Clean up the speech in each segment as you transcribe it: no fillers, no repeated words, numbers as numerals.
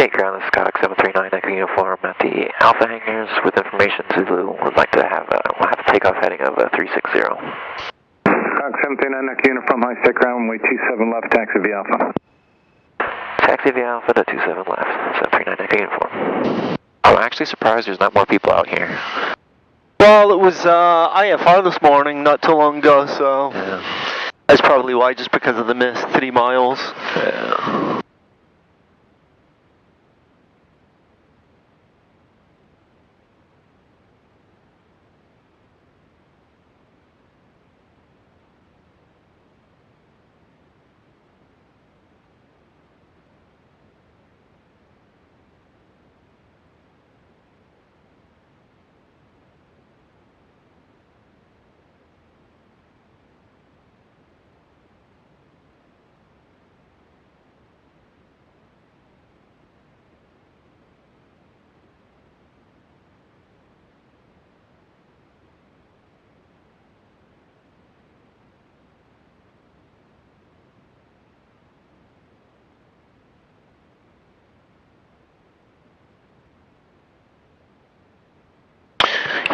State Ground, this is Cox 739 Echo Uniform at the Alpha hangars with information Zulu would like to have a takeoff heading of 360. Cox 739 Echo Uniform, high State Ground, runway 27 left, taxi via Alpha. Taxi via Alpha to 27 left, 739 Echo Uniform. I'm actually surprised there's not more people out here. Well, it was IFR this morning, not too long ago, so Yeah. that's probably why, just because of the missed 3 miles. Yeah.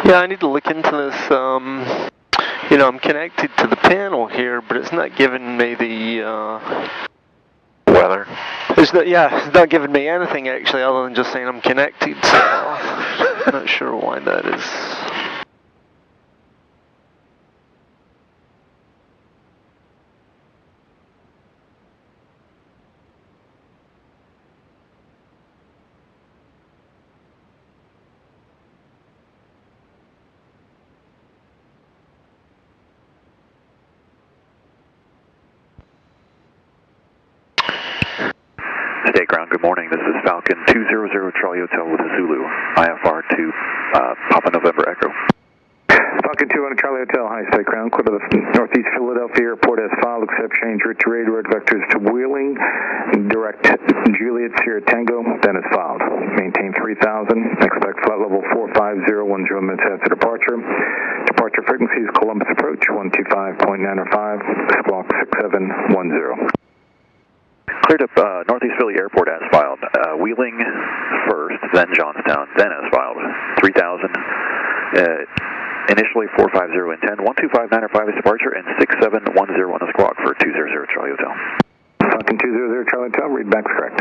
Yeah, I need to look into this. You know, I'm connected to the panel here, but it's not giving me the Weather. It's not giving me anything actually, other than just saying I'm connected. So I'm not sure why that is. State Ground, good morning. This is Falcon 200 Charlie Hotel with a Zulu. IFR to Papa November Echo. Falcon 200 Charlie Hotel, high State Ground, clear to the Northeast Philadelphia Airport as filed, except change route to radio vectors to Wheeling, direct Juliet Sierra Tango, then is filed. Maintain 3000, expect flight level 450, 10 minutes after departure. Departure frequency is Columbus approach, 125.905, squawk 6710. Cleared up Northeast Philly Airport as filed. Wheeling first, then Johnstown, then as filed. 3000. Initially 450 and 10. 125.905 is departure, and 6710 on the squawk for 200 Charlie Hotel. Falcon 200 Charlie Hotel, readback's correct.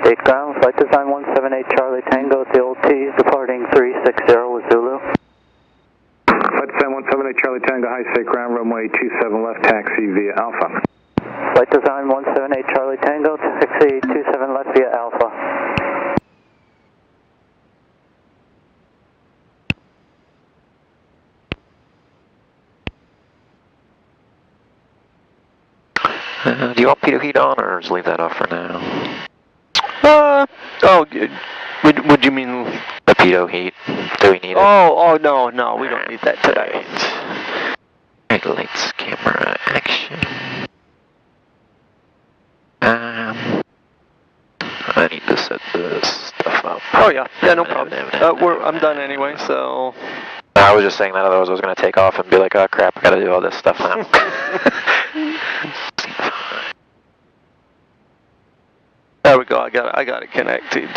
State Ground, flight design 178 Charlie Tango at the old T, departing 360 with Zulu. Flight design 178 Charlie Tango, high State Ground, runway 27 left, taxi via Alpha. Flight design 178 Charlie Tango, taxi 27 left via Alpha. Do you want pitot heat on, or just leave that off for now? Would you mean The pitot heat. Do we need it? Oh, no, we don't need that today. Alright, lights, camera, action. I need to set this stuff up. Oh yeah, no problem. I'm done anyway, so. I was just saying that, otherwise I was going to take off and be like, oh crap, I got to do all this stuff now. There we go. I got it connected.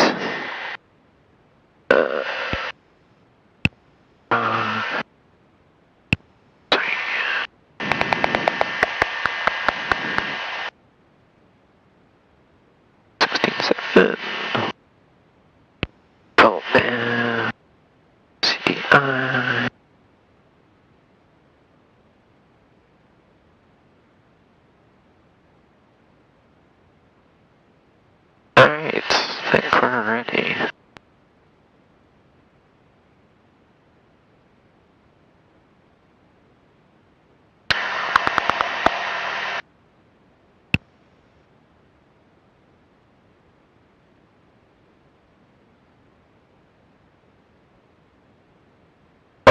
Oh man. CDI. Alright, I think we're ready.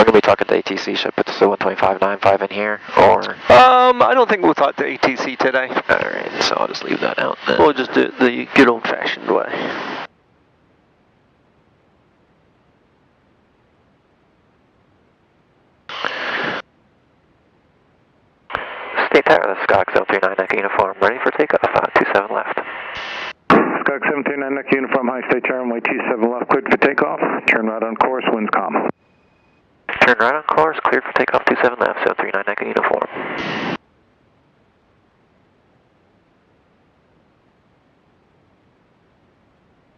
I'm gonna be talking to ATC. Should I put the 125.95 in here, or? I don't think we'll talk to ATC today. Alright, so I'll just leave that out then. We'll just do it the good old-fashioned way. State Tower, the Skog 739 Echo uniform, ready for takeoff, 27 left. Skog 739 Echo uniform, high state tower, runway 27 left, cleared for takeoff. Turn right on course, winds calm. Turn right on course, cleared for takeoff, 27 left, 739 Echo uniform.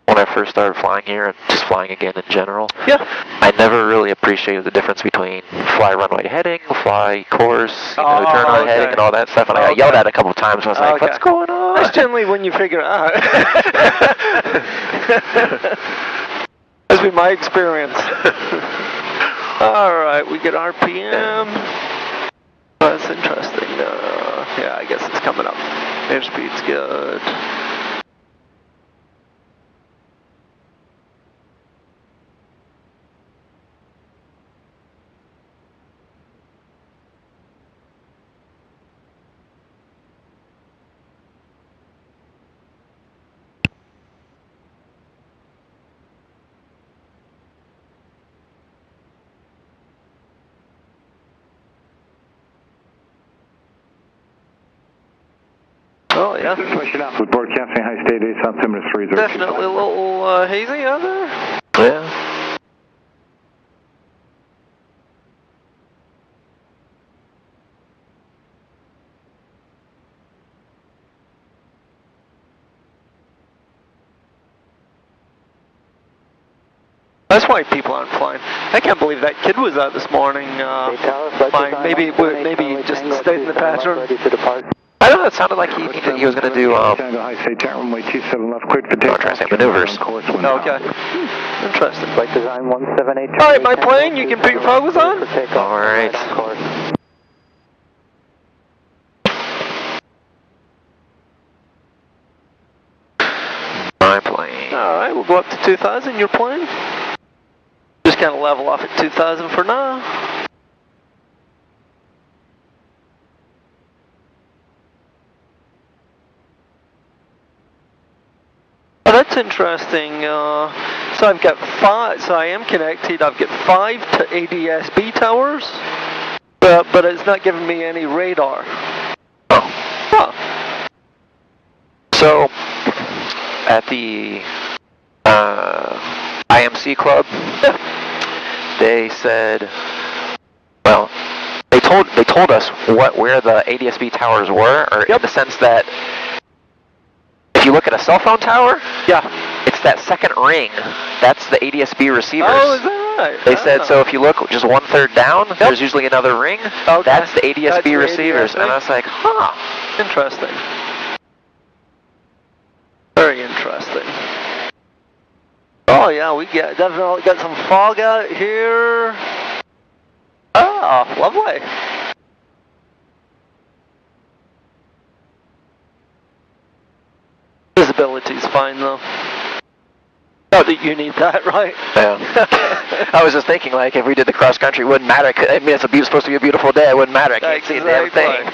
When I first started flying here, and just flying again in general, I never really appreciated the difference between fly runway heading, fly course, turn on heading, and all that stuff. And I got yelled at a couple times. I was like, "What's going on?" That's generally when you figure it out. That's been my experience. All right, we get RPM. That's interesting. Yeah, I guess it's coming up. Airspeed's good. Oh, yeah. With broadcasting high state 8 South Timbers 30. Definitely a little hazy out there. Yeah. That's why people aren't flying. I can't believe that kid was out this morning. Fine. Maybe just stayed in the bathroom. I don't know, it sounded like he was going to do, high state tower, runway 27 left, cleared for takeoff. try to say maneuvers. Okay. Interesting. Flight design 178. Alright, my plane, you can put your foggles on? Alright. My plane. Alright, we'll go up to 2,000, your plane. Just kind of level off at 2,000 for now. Oh, that's interesting. So I've got 5, so I am connected. I've got 5 to ADSB towers, but it's not giving me any radar. Oh. Huh. So, at the IMC club, they said, well, they told us where the ADSB towers were, or in the sense that if you look at a cell phone tower, it's that second ring. That's the ADSB receivers. Oh, is that right? They said, so if you look just 1/3 down, there's usually another ring. Okay. That's the ADSB That's the receivers. ADSB. And I was like, huh. Interesting. Very interesting. Oh yeah, we definitely got some fog out here. Oh, lovely. Visibility's fine though. Not that you need that, right? Yeah. I was just thinking, like, if we did the cross country, it wouldn't matter. I mean, it's supposed to be a beautiful day. It wouldn't matter. I can't see a damn thing.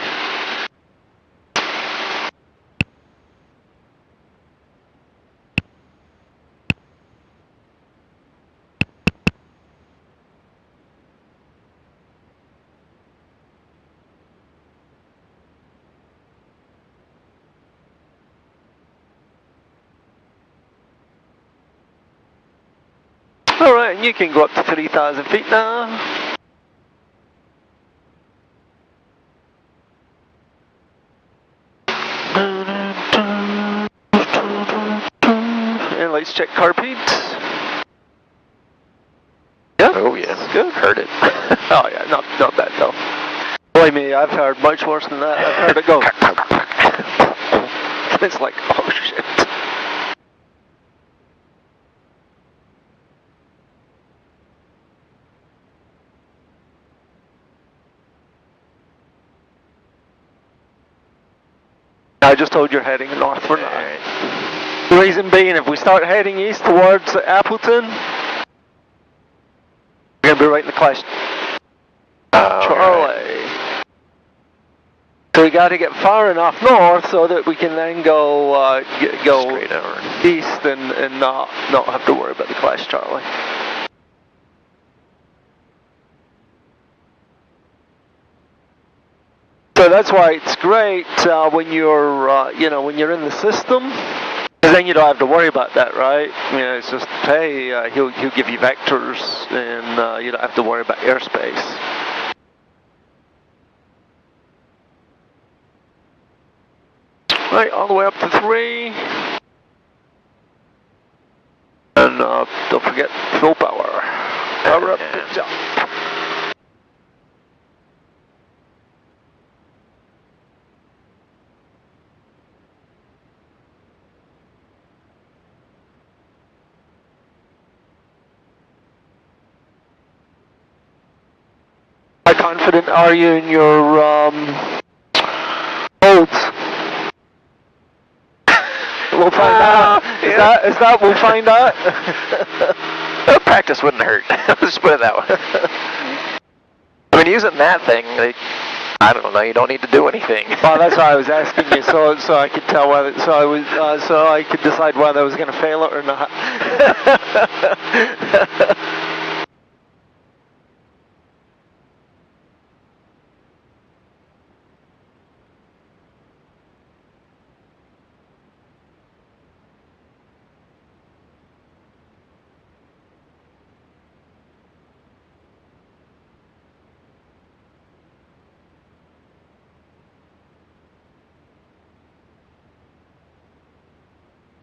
Alright, and you can go up to 3,000 feet now. And let's check carpet. Yeah. Oh yeah. Good. Heard it. Oh yeah, not bad though. Believe me, I've heard much worse than that. I've heard it go. It's like, oh shit. I just told you're heading northward. The reason being, if we start heading east towards Appleton, we're going to be right in the clash. Charlie. So we got to get far enough north so that we can then go go straight over east and not have to worry about the clash, Charlie. So that's why it's great when you're you know, when you're in the system, because then you don't have to worry about that, right? You know, it's just, hey, he'll give you vectors, and you don't have to worry about airspace. Right, all the way up to 3. And don't forget full power. Power up to jump. How confident are you in your holds? We'll find out. Is that we'll find out? Practice wouldn't hurt. Let's put it that way. I mean, using that thing, like, I don't know. You don't need to do anything. Well, that's why I was asking you, so I could tell whether, so I could decide whether I was going to fail it or not.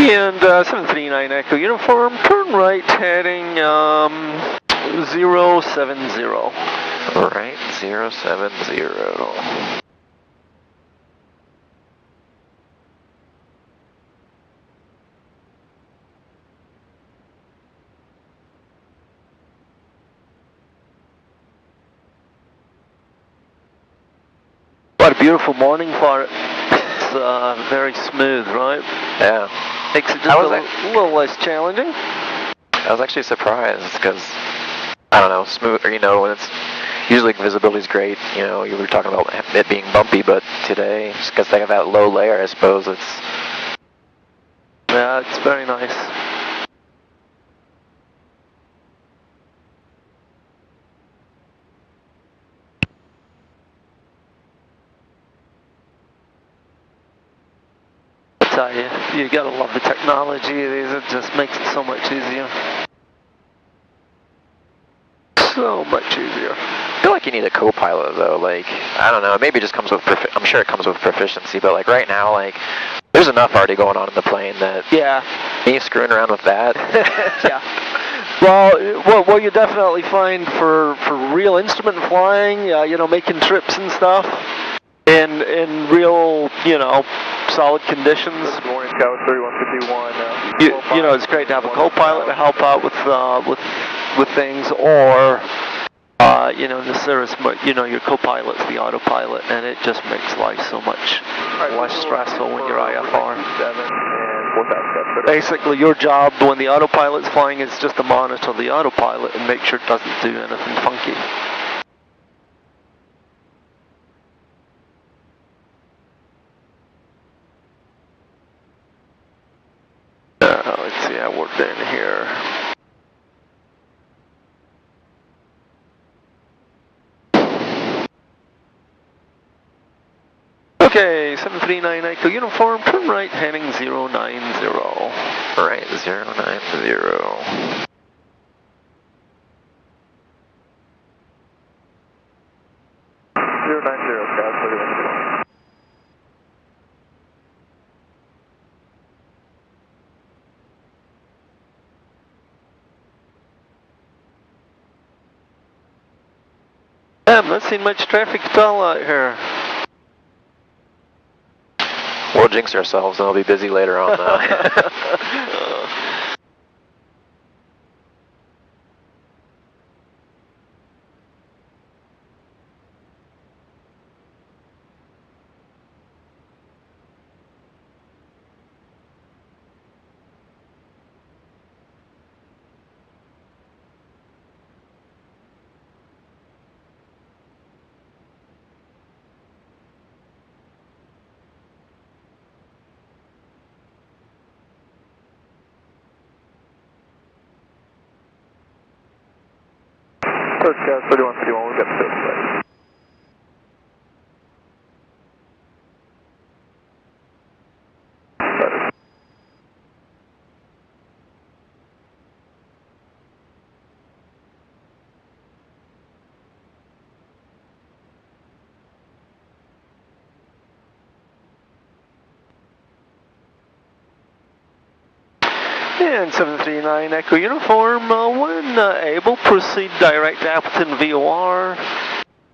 And 739 Echo Uniform, turn right, heading 070. Alright, 070. What a beautiful morning for it. It's very smooth, right? Yeah. Makes it just a little less challenging. I was actually surprised because, I don't know, smooth, or, you know, when it's, usually visibility's great, you know, you were talking about it being bumpy, but today, just because they have that low layer, I suppose it's... Yeah, it's very nice. I tell you, you gotta love the technology of these. It just makes it so much easier. So much easier. I feel like you need a co-pilot though, like, I don't know, maybe it just comes with, I'm sure it comes with proficiency, but like right now, like, there's enough already going on in the plane that... Yeah. Me screwing around with that? Yeah. Well, what you definitely find for real instrument flying, you know, making trips and stuff, in real, you know, solid conditions. Good morning, Scout 3151. You know, it's great to have a co-pilot to help out with things, or you know, the service, you know, your co-pilot's the autopilot, and it just makes life so much less stressful when you're IFR. Basically, your job when the autopilot's flying is just to monitor the autopilot and make sure it doesn't do anything funky. Let's see, I worked in here. Okay, 739 Echo Uniform, turn right, heading 090. Alright, 090. I'm not seeing much traffic at all out here. We'll jinx ourselves and we'll be busy later on though. First gas 3151, we've got the space. And 739 Echo Uniform, when able, proceed direct to Appleton VOR.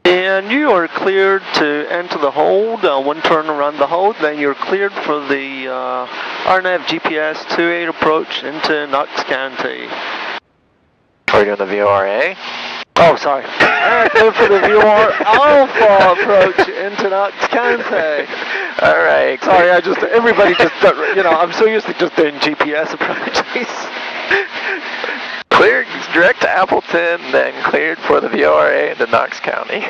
And you are cleared to enter the hold. One turn around the hold, then you're cleared for the RNAV GPS 28 approach into Knox County. Are you doing the VORA? Oh, sorry. Clear for the VOR Alpha approach into Knox County. All right. Sorry, everybody just, I'm so used to just doing GPS approaches. Cleared direct to Appleton, then cleared for the VORA into Knox County.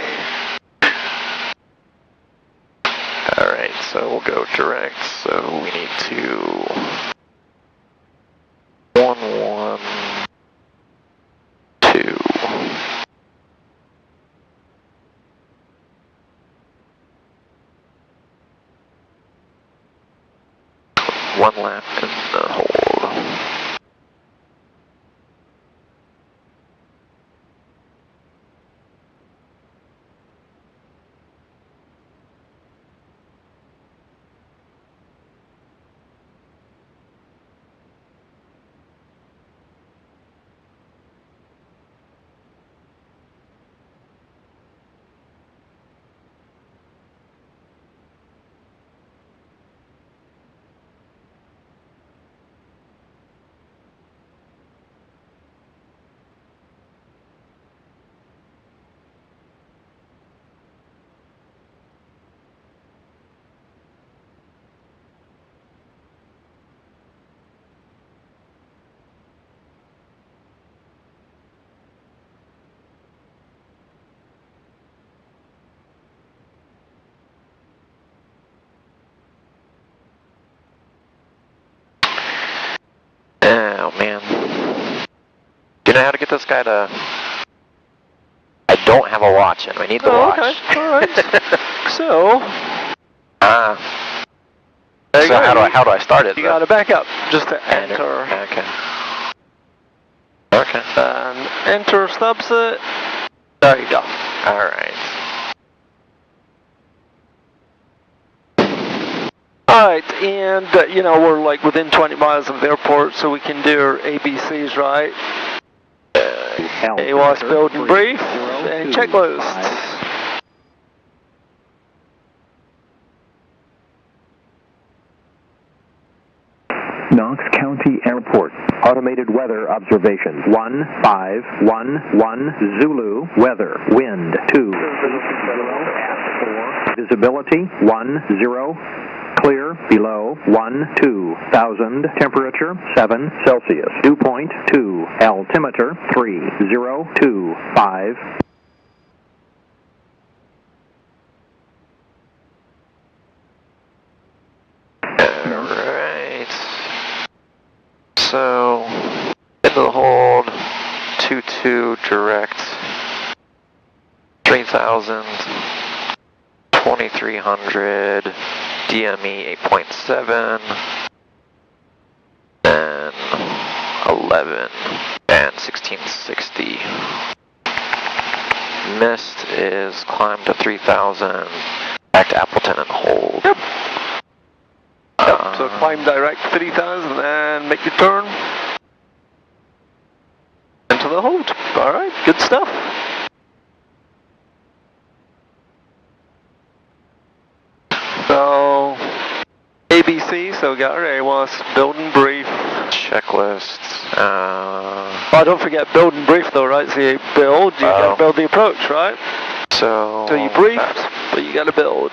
All right, so we'll go direct. So we need to 112. 1 left in the hold. Oh man. Do you know how to get this guy to... I don't have a watch in. We need the watch. Okay, alright. So... So how do I start it? You gotta back up, just to enter. Okay. Okay. And enter stops it. There you go. Alright. Alright, and we're like within 20 miles of the airport, so we can do our ABCs, right? AWAS build and brief, and checklist. Knox County Airport. Automated weather observations. 1511 Zulu. Weather. Wind 2. Visibility 10. Clear below 12,000. Temperature 7 Celsius. Dew point 2. Altimeter 3025. Alright. So, into the hold, 22 direct, 3,000, 2,300, DME 8.7, and 11, and 1660. Mist is climbed to 3,000, back to Appleton and hold. Yep. So climb direct 3,000 and make your turn into the hold. Alright, good stuff. So, ABC, so we got our AWAS, build and brief. Checklist. Oh, don't forget build and brief though, right? So you build, you gotta build the approach, right? So you briefed, but you gotta build.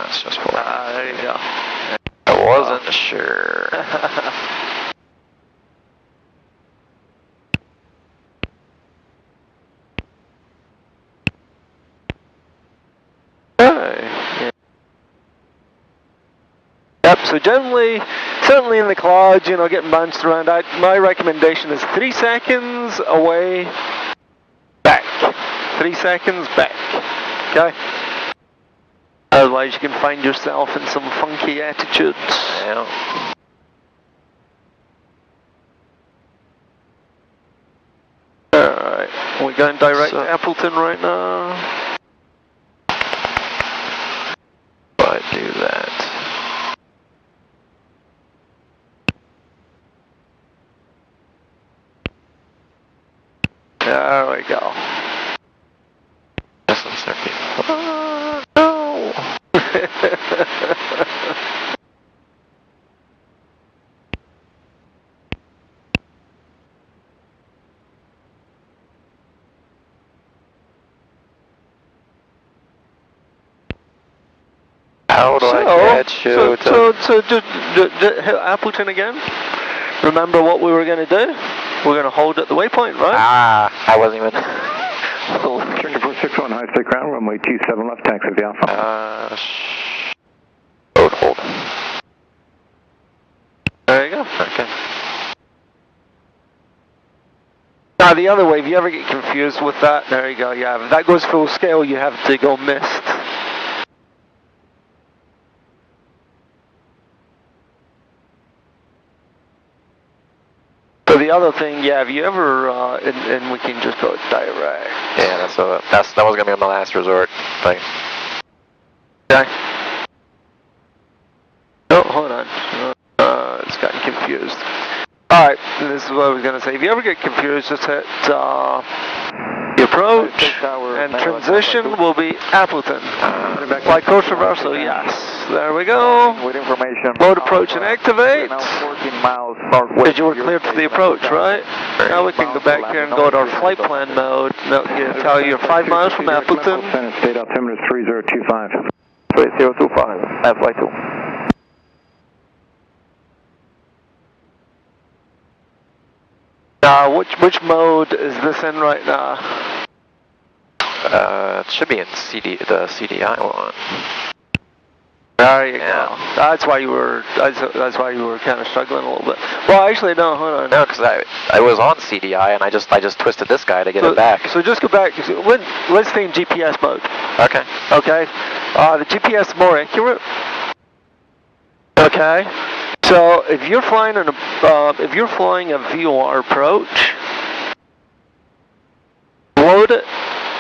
It's just for there you go. I wasn't sure. Okay. Yeah. Yep, so generally, certainly in the clouds, you know, getting bounced around, my recommendation is 3 seconds away, back. 3 seconds, back. Okay? Otherwise you can find yourself in some funky attitudes. Yeah. Alright, we're going direct to Appleton right now. I do that. There we go. Distance 30. No! How do I get you So just hit Appleton again. Remember what we were going to do? We're going to hold at the waypoint, right? Ah, I wasn't even... Turn 461, high stick ground, runway 27 left, taxi the Alpha. Hold. There you go. Okay. Now the other way, if you ever get confused with that, there you go, yeah. If that goes full scale, you have to go missed. So the other thing, yeah, if you ever, and we can just go direct. Yeah, that was gonna be my last resort thing. Okay. Oh, hold on. It's gotten confused. Alright, this is what I was going to say. If you ever get confused, just hit the approach, and transition will be Appleton. Like course reversal, yes. There we go. With information. Mode approach and activate. Now 14 miles northwest. Because you were cleared for the approach, right? Now we can go back here and go to our flight plan mode. It'll tell you you're 5 miles from Appleton. State altimeter 3025. 3025, at flight 2. Which mode is this in right now? It should be in the CDI one. There you go. That's why you were kind of struggling a little bit. Well, actually, no, hold on. No, because I was on CDI and I just twisted this guy to get it back. So just go back. Let's stay in GPS mode. Okay. Okay. The GPS is more accurate. Okay. So if you're flying a VOR approach, load it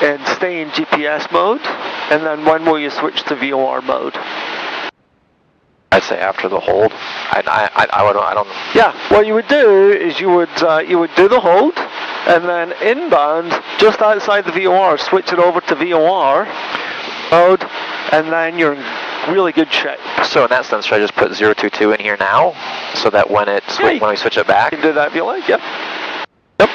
and stay in GPS mode, and then when will you switch to VOR mode? I'd say after the hold. I don't. Yeah, what you would do is you would do the hold, and then inbound just outside the VOR, switch it over to VOR mode, and then you're in really good shape. So in that sense, should I just put 022 in here now, so that when when we switch it back? You can do that if you like. Yep. Yep.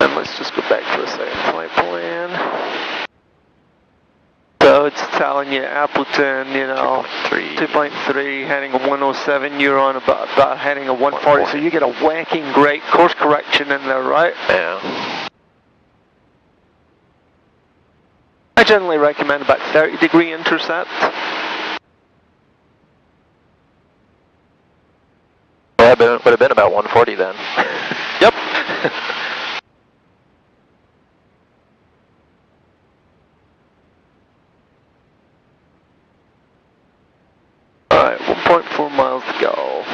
And let's just go back to the second flight plan. So it's telling you Appleton, 2.3, heading a 107, you're on about heading a 140, so you get a whacking great course correction in there, right? Yeah. I generally recommend about 30-degree intercept. Well, would have been about 140 then. Yep. Alright, 1.4 miles to go.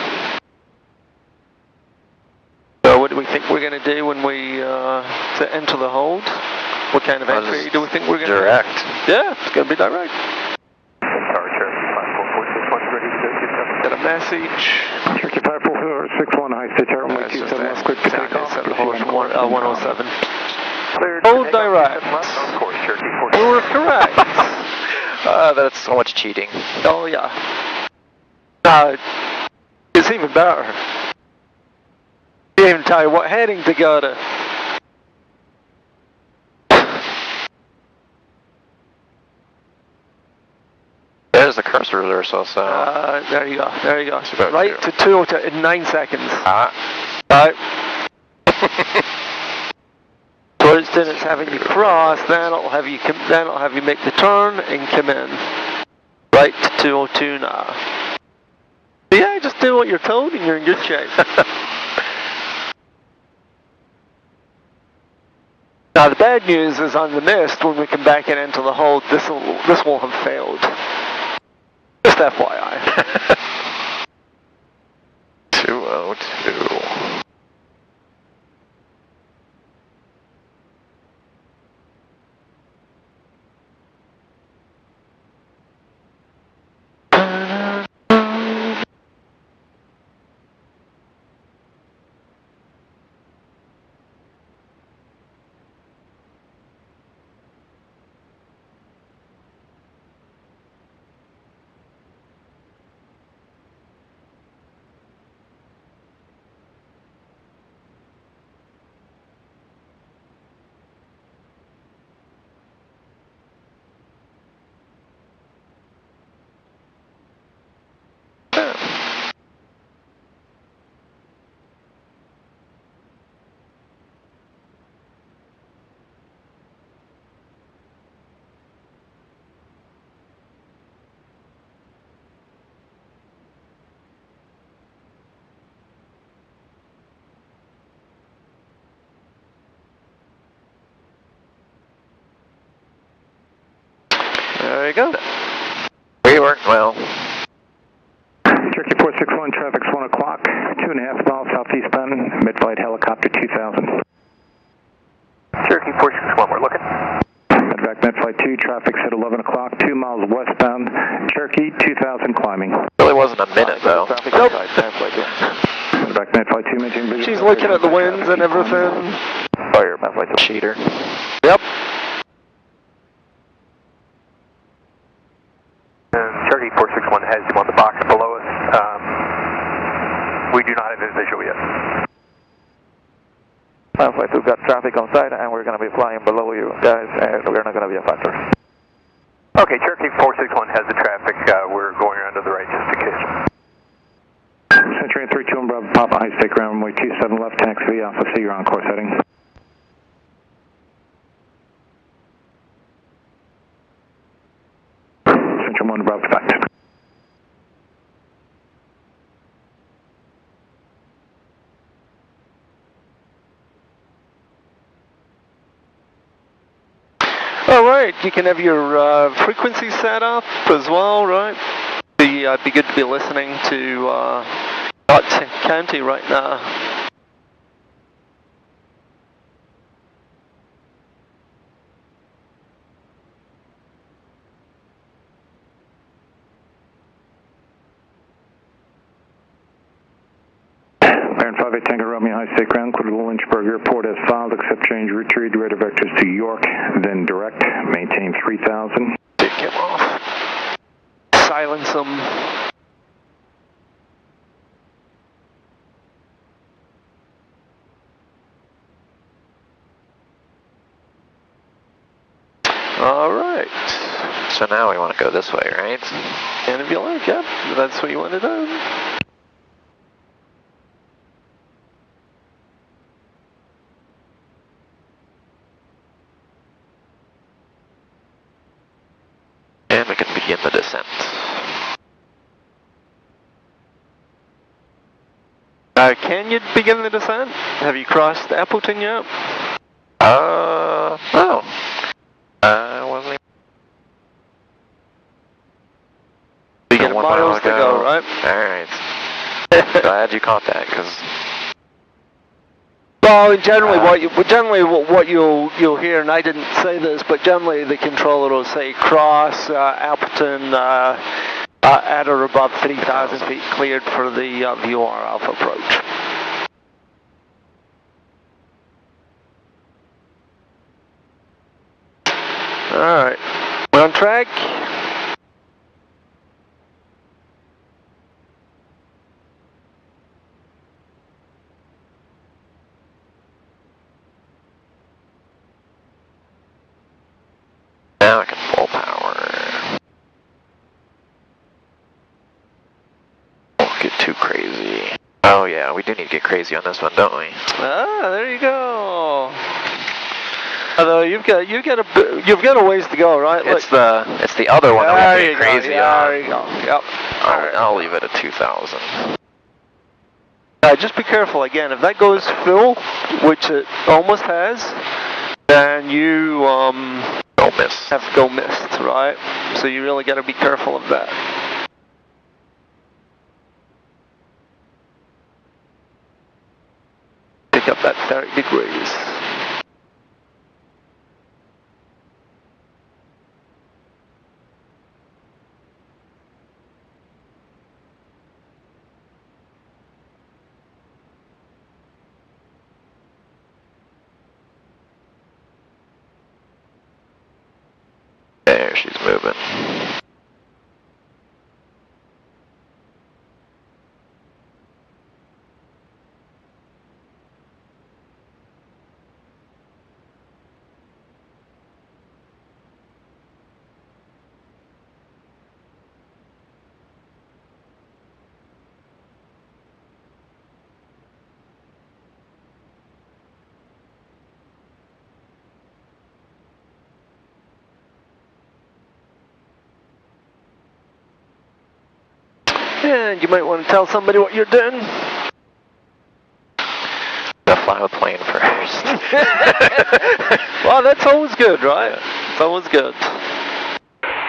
So what do we think we're going to do when we to enter the hold? What kind of entry do we think we're going to do? Direct. Yeah, it's going to be direct. Got a message. Cherokee 5461, high state tower, runway 27 left, clear to take off. 107. Hold direct. We were correct. That's so much cheating. Oh yeah. It's even better. Didn't even tell you what heading to go to. There's the cursor. kilometers or so. There you go. There you go. About Right two. to 202 in 9 seconds. Ah. Right. Towards then it's having you cross, then it'll have you make the turn and come in. Right to 202 now. Yeah, just do what you're told and you're in good shape. Now the bad news is on the mist, when we come back in into the hold, this will have failed. Just FYI. 202. There you go. We worked well. Turkey 461, traffic's 1 o'clock, 2.5 miles southeastbound, mid-flight helicopter 2000. Cherokee 461, we're looking. Medevac mid-flight 2, traffic's at 11 o'clock, 2 miles westbound, Cherokee 2000 climbing. Really wasn't a minute though. Nope. Medevac mid-flight 2, maintaining visual. She's looking at the winds and everything. Fire, mid-flight 2. Cheater. Yep. Cherokee 461 has you on the box below us. We do not have a visual yet. Mid-flight 2 got traffic on site and we're going to be flying below you guys and we're not going to be a factor. Okay, Cherokee 461 has the traffic. We're going around to the right just in case. Century 32 and Bravo Papa, high stake ground runway 27 left, taxi V Alpha C, you're on course heading. Central 1 Bravo Fact. All right, you can have your frequency set up as well, right? Be good to be listening to Dot County right now. Baron 58 Tango Romeo, high stake ground, clear to Lynchburg Airport as filed, except change route to redirect vectors to York, then direct, maintain 3000. Did get off. Silence them. All right. So now we want to go this way, right? And if you like, yep, that's what you want to do. And we can begin the descent. Can you begin the descent? Have you crossed Appleton yet? Oh. Wasn't You got 1 miles mile to go, right? Alright. Glad you caught that, because... Well, generally, what you'll hear, and I didn't say this, but generally the controller will say cross Appleton at or above 3,000 feet cleared for the VOR Alpha approach. All right, we're on track. Now I can full power. get crazy on this one, don't we? Ah, there you go. Although you've got a ways to go, right? It's the other one that we have to get crazy on. There you go. Yep. I'll leave it at 2,000. Just be careful again. If that goes full, which it almost has, then you Go miss. have to go missed, right? So you really got to be careful of that. Pick up that 30 degrees. There, she's moving. And you might want to tell somebody what you're doing. Gotta fly the plane first. Well, that's always good, right? Yeah. It's always good.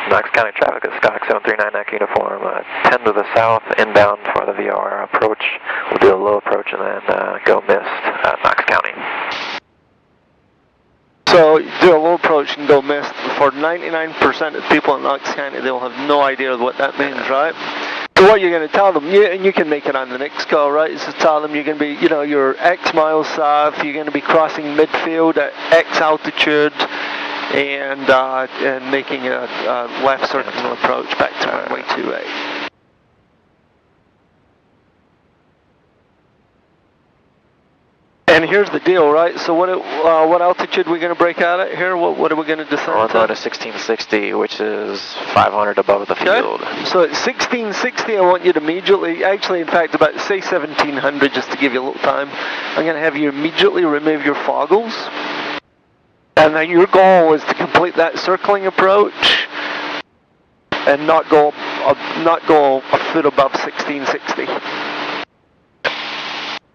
Knox County traffic is Skyway 739 Echo uniform. 10 to the south, inbound for the VR approach. We'll do a low approach and then go missed Knox County. So you do a low approach and go missed. For 99% of people in Knox County, they'll have no idea what that means, right? So what you're going to tell them, and you can make it on the next call, right? Is to tell them you're going to be, you're X miles south, you're going to be crossing midfield at X altitude, and making a left circular approach back to runway 28. And here's the deal, right? So what altitude are we going to break out at here? What are we going to descend We're to? going to 1660, which is 500 above the field. Okay. So at 1660, I want you to immediately, actually, in fact, about say 1700, just to give you a little time. I'm going to have you immediately remove your foggles, and then your goal is to complete that circling approach and not go a foot above 1660.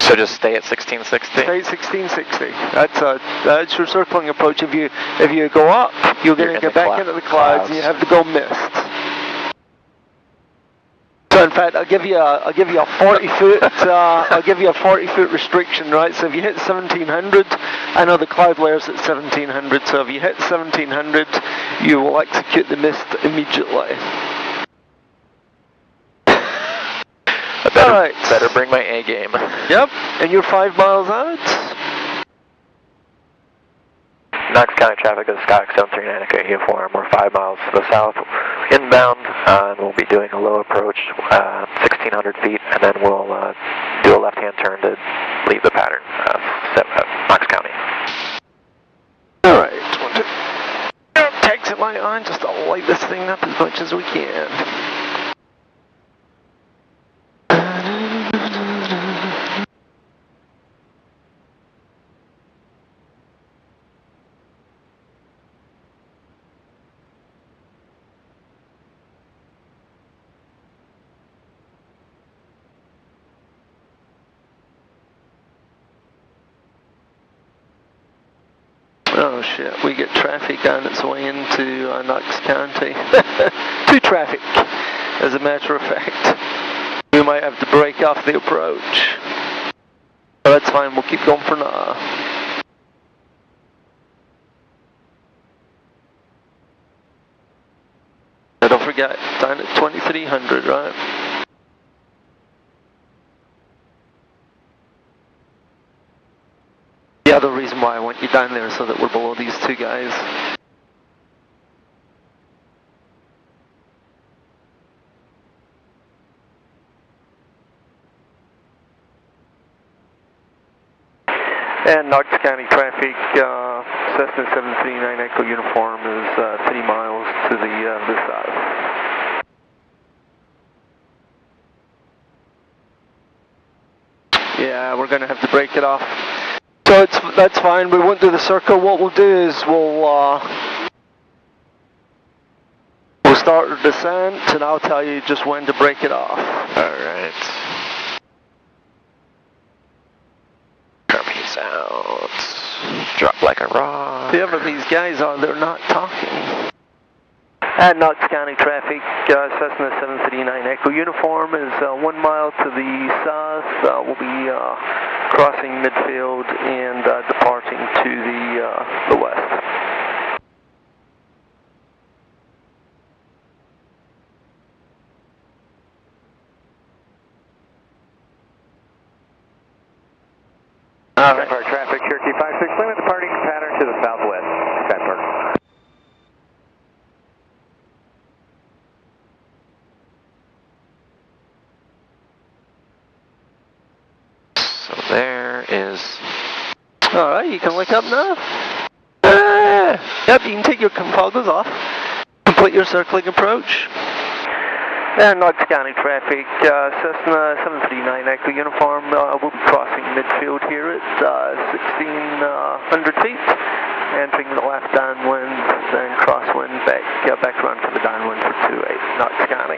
So just stay at 1660? Stay at 1660. That's your circling approach. If you go up, you're going to get back into the clouds, and you have to go missed. So in fact, I'll give you a 40 foot I'll give you a 40 foot restriction, right? So if you hit 1700, I know the cloud layer's at 1700. So if you hit 1700, you will execute the mist immediately. Better bring my A game. Yep, and you're 5 miles out. Knox County traffic is Skyway 739 Echo uniform. We're 5 miles to the south, inbound, and we'll be doing a low approach, 1,600 feet, and then we'll do a left-hand turn to leave the pattern of Knox County. All right, exit light on, just to light this thing up as much as we can. Oh shit, we get traffic on its way into Knox County. 2 traffic, as a matter of fact. We might have to break off the approach. But that's fine, we'll keep going for now. Now don't forget, down at 2300, right? The other reason why I want you down there is so that we're below these 2 guys. And Knox County traffic, Cessna 739 Echo uniform is 3 miles to the south. Yeah, Yeah, we're going to have to break it off. So that's fine. We won't do the circle. What we'll do is we'll start the descent, and I'll tell you just when to break it off. Alright. Peace out. Drop like a rock. Whoever these guys are, they're not talking. At Knox County traffic, Cessna 739 Echo Uniform is 1 mile to the south. We'll be crossing midfield and departing to the west. All right. Traffic, Cherokee 56, limit departing pattern to the southwest. Sky Park. So there is... Alright, you can look up now. Yep, you can take your confoggles off. Complete your circling approach. And Knox County traffic, Cessna 739 Echo Uniform, we'll be crossing midfield here at 1,600 feet, entering the left downwind, then crosswind back around to the downwind for 28 Knox County.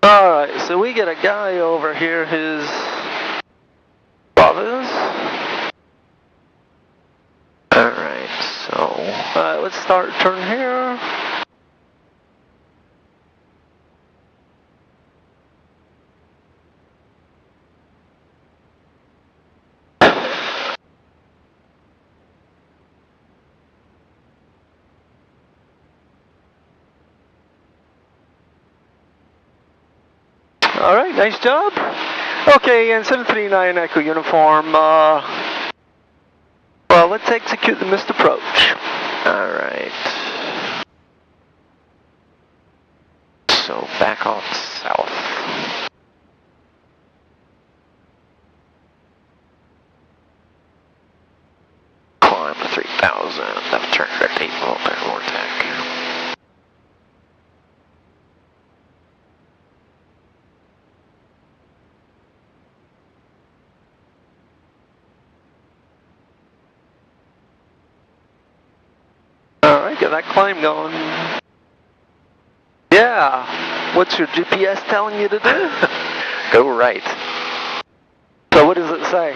Alright, so we get a guy over here who's brothers. Alright, so... Alright, let's start turn here. Alright, nice job. Okay, and 739 Echo Uniform, well, let's execute the missed approach. Alright. So back off south. Climb to 3,000, left turn direct 8 volt by Vortec. Alright, get that climb going. Yeah, what's your GPS telling you to do? Go right. So what does it say?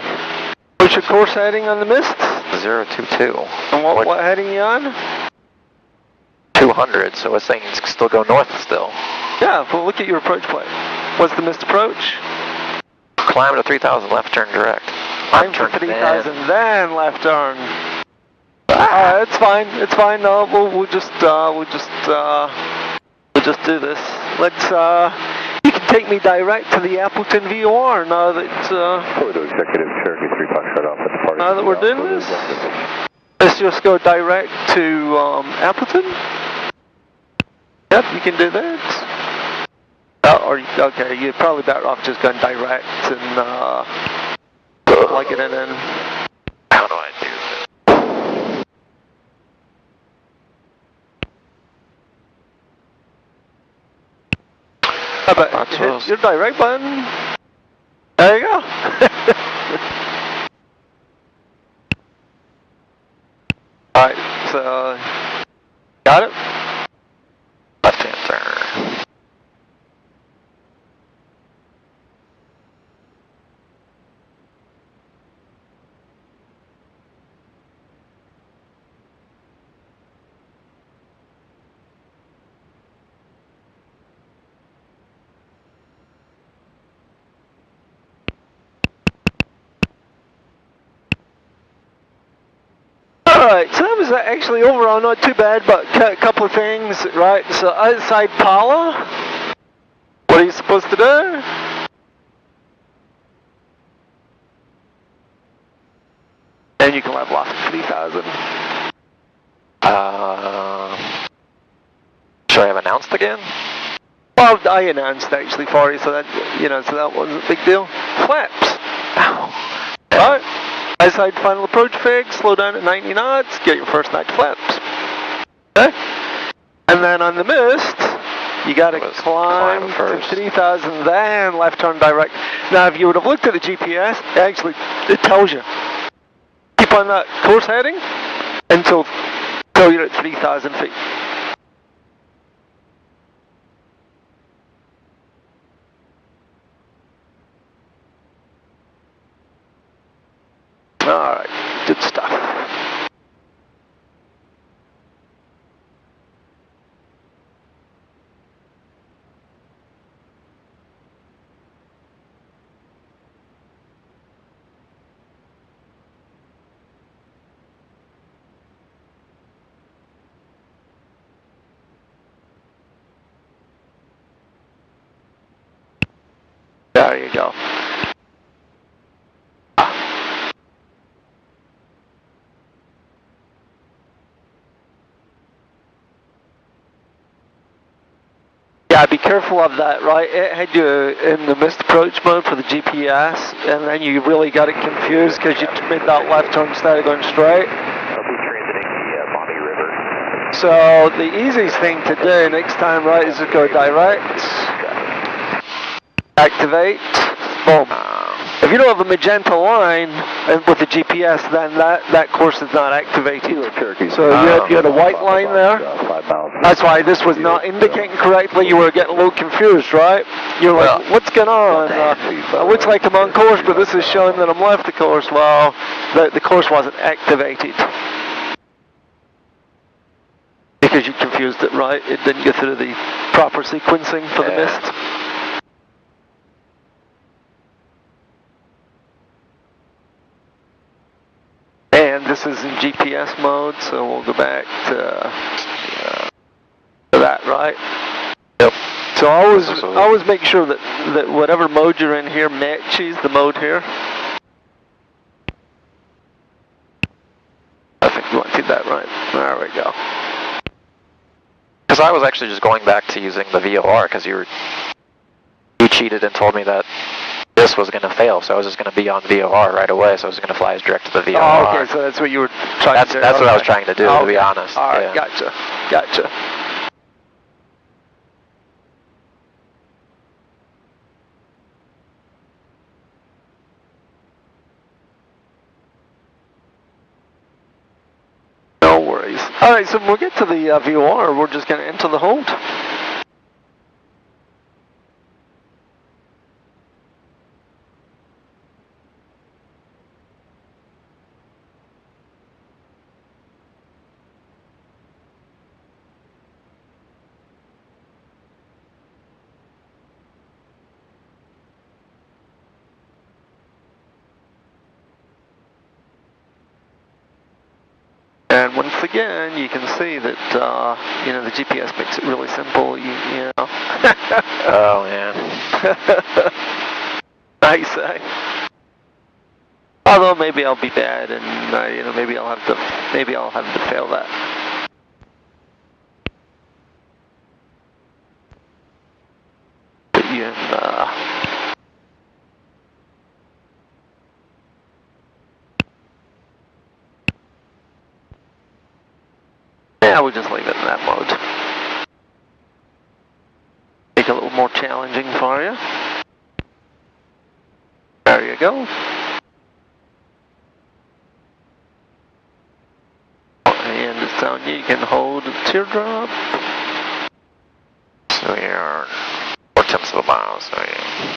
What's your course heading on the mist? 022. And what heading you on? 200, so it's saying it's still go north still. Yeah, well look at your approach plate. What's the missed approach? Climb to 3,000, left turn direct. Climb to 3,000, then left turn. It's fine. No, we'll just do this. You can take me direct to the Appleton VOR now that, Photo Executive Cherokee 3 Fox off at the party. now that we're doing this. Let's just go direct to, Appleton. Yep, you can do that. Okay, you're probably better off just going direct and, plugging it in. How do I do this? How about hit your direct button? There you go. Alright, so got it? Left hand turn. Alright, so that was actually overall not too bad, but a couple of things, right? So outside Pala, what are you supposed to do? And you can level off 3,000. Should I have announced again? Well, I announced actually for you, so that, so that wasn't a big deal. Flaps. Ow. Alright. Outside final approach fig, slow down at 90 knots, get your first 9 flaps. Okay? And then on the mist, You got to was climb climb to first. 3,000, then left turn direct. Now, if you would have looked at the GPS, actually, it tells you. Keep on that course heading until you're at 3,000 feet. All right, good stuff. There you go. Yeah, be careful of that, right? It had you in the missed approach mode for the GPS, and then you really got it confused because you made that left turn instead of going straight. I'll be transiting the Bonnie River. So the easiest thing to do next time, right, is to go direct, activate, boom. If you don't have a magenta line with the GPS, then that course is not activated. So you had a white line there. 5 miles. That's why this was not indicating correctly. You were getting a little confused, right? You're like, what's going on? It looks like I'm on course, but this is showing that I'm left the course. Well, the course wasn't activated. Because you confused it, right? It didn't go through the proper sequencing for the mist. And this is in GPS mode, so we'll go back to that, right? Yep. So always make sure that whatever mode you're in here matches the mode here. I think you want to do that right. There we go. Because I was actually just going back to using the VOR because you cheated and told me that this was going to fail, so I was just going to be on VOR right away, so I was going to fly as direct to the VOR. Oh, okay, so that's what you were trying to do. That's what I was trying to do, to be honest. All right, yeah. gotcha. No worries. All right, so when we get to the VOR, we're just going to enter the hold. And once again, you can see that, the GPS makes it really simple, you know. Oh, man. I say. Although maybe I'll be bad and, maybe I'll have to fail that. Put you in, yeah, we'll just leave it in that mode. Make it a little more challenging for you. There you go. And it's on you. You can hold the teardrop. So we are 4/10 of a mile, so yeah.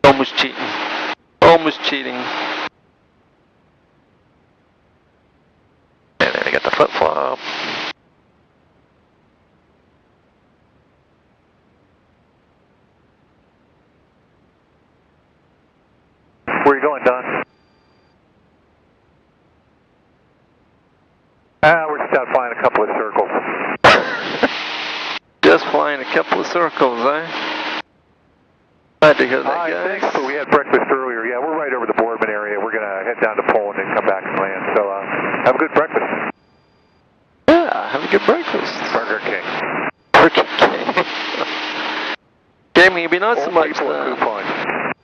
Almost cheating. Almost cheating. And then we got the flip flop. Where are you going, Don? We're just out flying a couple of circles. Just flying a couple of circles, eh? Glad to hear that, I guys. think so. We had breakfast earlier. Yeah, we're right over the Boardman area. We're going to head down to Poland and come back and land. So have a good breakfast. Yeah, have a good breakfast. Burger King. Burger King. Okay, maybe not so much Only for then. coupons.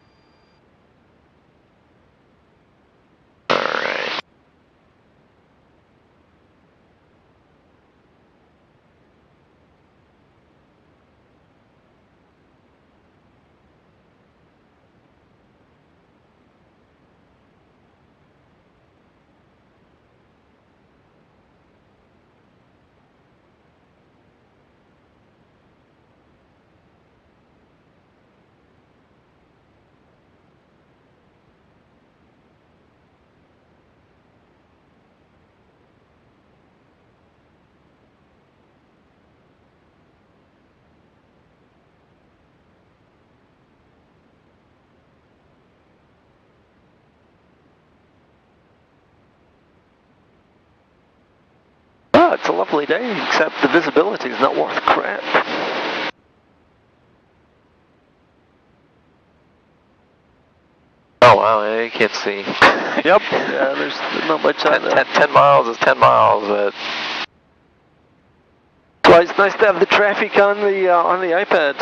a lovely day, except the visibility is not worth crap. Oh wow, yeah, you can't see. Yep. Yeah, there's not much out there. 10 miles is 10 miles, but... So it's nice to have the traffic on the iPad.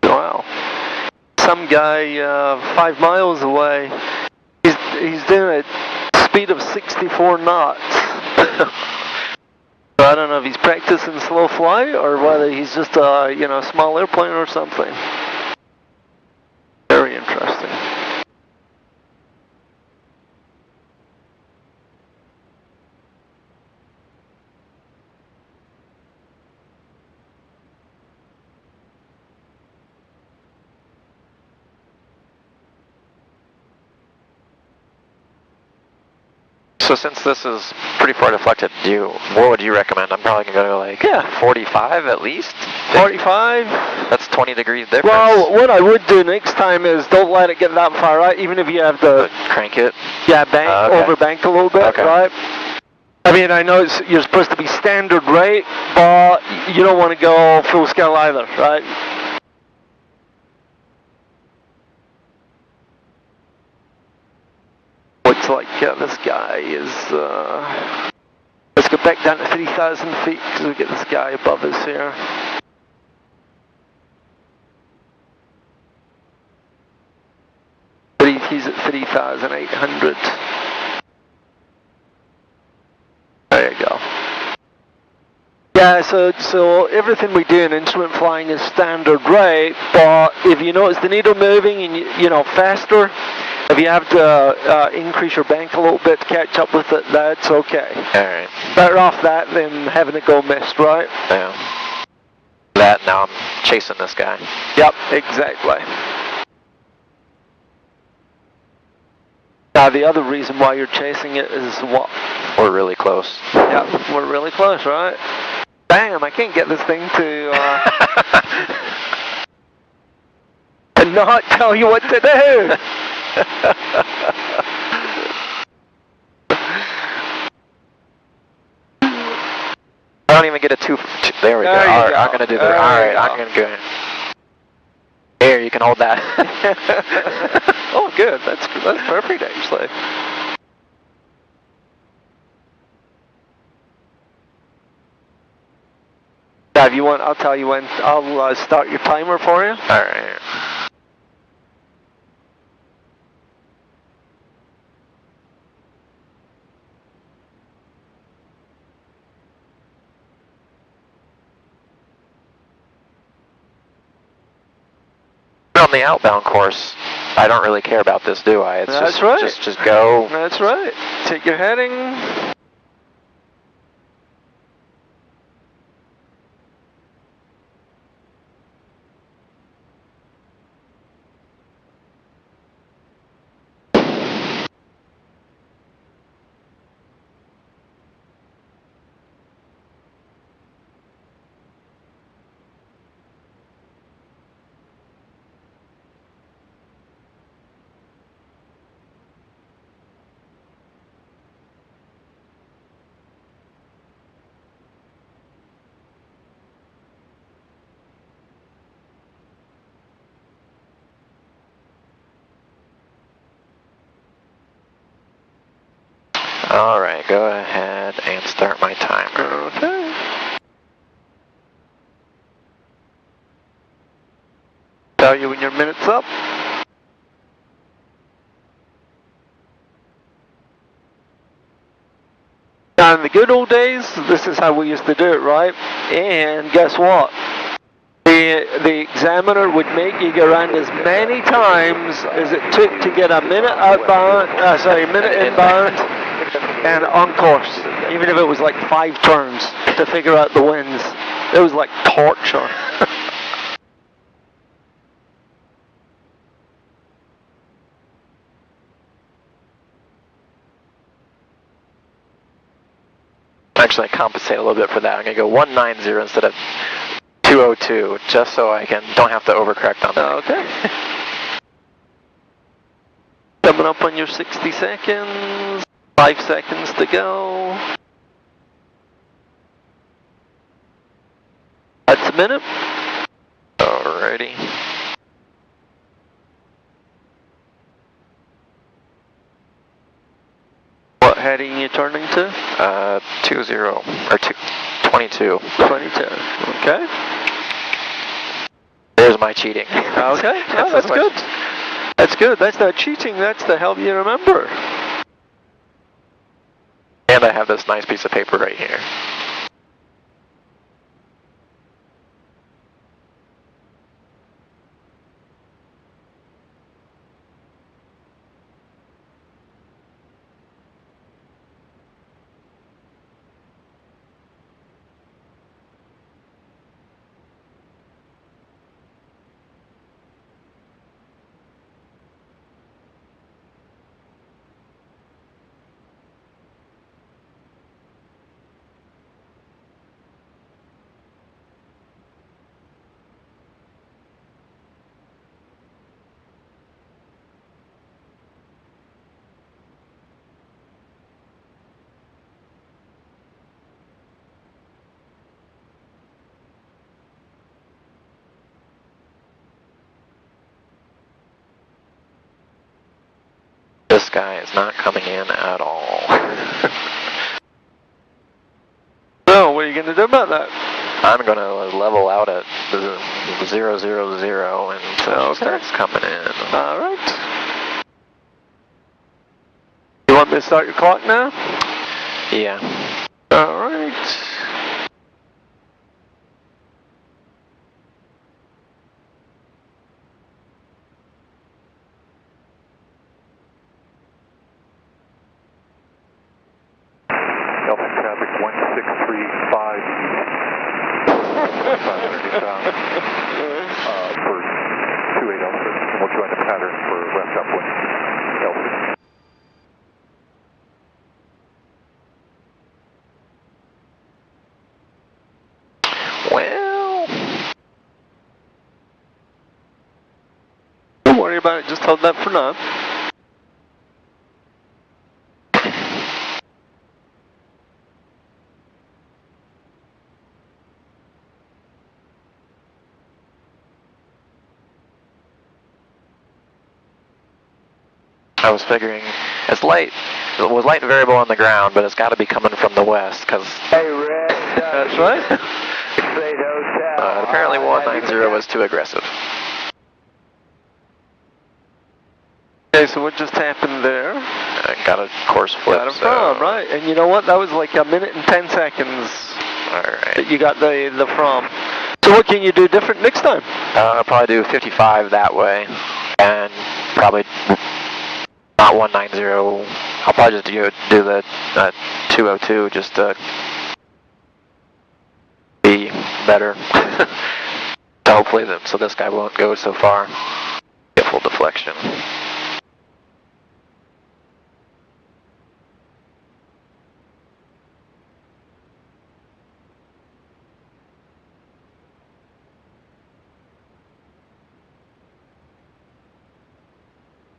Wow. Some guy 5 miles away, he's doing a speed of 64 knots. So I don't know if he's practicing slow flight or whether he's just a small airplane or something. Very interesting. So since this is pretty far deflected, what would you recommend? I'm probably going to go like 45 at least? 45? That's 20 degrees difference. Well, what I would do next time is don't let it get that far out, even if you have to... Crank it? Yeah, overbank a little bit, right? I mean, I know you're supposed to be standard rate, but you don't want to go full scale either, right? Looks like this guy is... let's go back down to 3,000 feet because we get this guy above us here. He's at 3,800. There you go. Yeah, so everything we do in instrument flying is standard rate, but if you notice the needle moving and you know faster, if you have to increase your bank a little bit to catch up with it, that's okay. Alright. Better off that than having it go missed, right? Yeah. That, now I'm chasing this guy. Yep, exactly. Now the other reason why you're chasing it is what? We're really close. Yep, we're really close, right? Bam, I can't get this thing to not tell you what to do. I don't even get a there we go. Alright, I'm gonna do the, alright, I'm gonna go. Here, you can hold that. Oh good, that's perfect actually. Now if you want, I'll tell you when, I'll start your timer for you. Alright. On the outbound course, I don't really care about this, do I? It's That's right. Just go. That's right. Take your heading. Alright, go ahead and start my timer. Okay. Tell you when your minute's up. Now in the good old days, this is how we used to do it, right? And guess what? The examiner would make you go around as many times as it took to get a minute outbound, minute inbound, and on course. Even if it was like 5 turns to figure out the winds. It was like torture. actually compensate a little bit for that. I'm going to go 190 instead of 202, just so I don't have to overcorrect on that. Okay. Coming up on your 60 seconds. 5 seconds to go. That's a minute. Alrighty. What heading you turning to? 20 or 22. 22. Okay. There's my cheating. Okay. Oh, that's good. That's good. That's not cheating. That's to help you remember. And I have this nice piece of paper right here. This guy is not coming in at all. So, what are you going to do about that? I'm going to level out at 000 until he starts coming in. All right. You want me to start your clock now? Yeah. All right. Delta traffic 1635 for 28 Delta, and we'll join the pattern for left upwind Delta. Well, don't worry about it. Just hold that for now. I was figuring it was light and variable on the ground, but it's got to be coming from the west because. Hey, Red. That's right. 68 Hotel. Apparently 190 was too aggressive. Okay, so what just happened there? I got a course flip. Got a from, right? And you know what? That was like a minute and 10 seconds. All right. That you got the from. So what can you do different next time? I'll probably do 55 that way, and probably not 190. I'll probably just do the 202 just to be better. So hopefully, so this guy won't go so far. Get full deflection.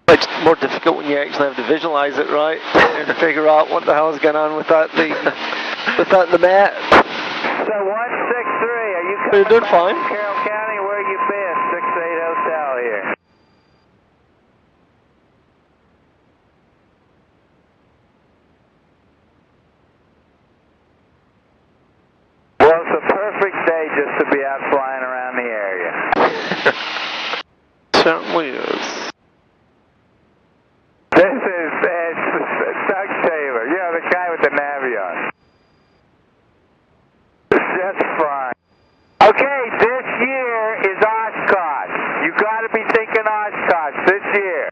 It's more difficult when you actually have to visualize it, right? And figure out what the hell is going on with that in the map. So 163, are you coming You're doing back fine. from Carroll County? Where you been? 68 Hotel here. Well, it's a perfect day just to be out flying around the area. Certainly is. This is Doug Taylor, you know, the guy with the Navion. Just fine. Okay, this year is Oshkosh. You got to be thinking Oshkosh this year.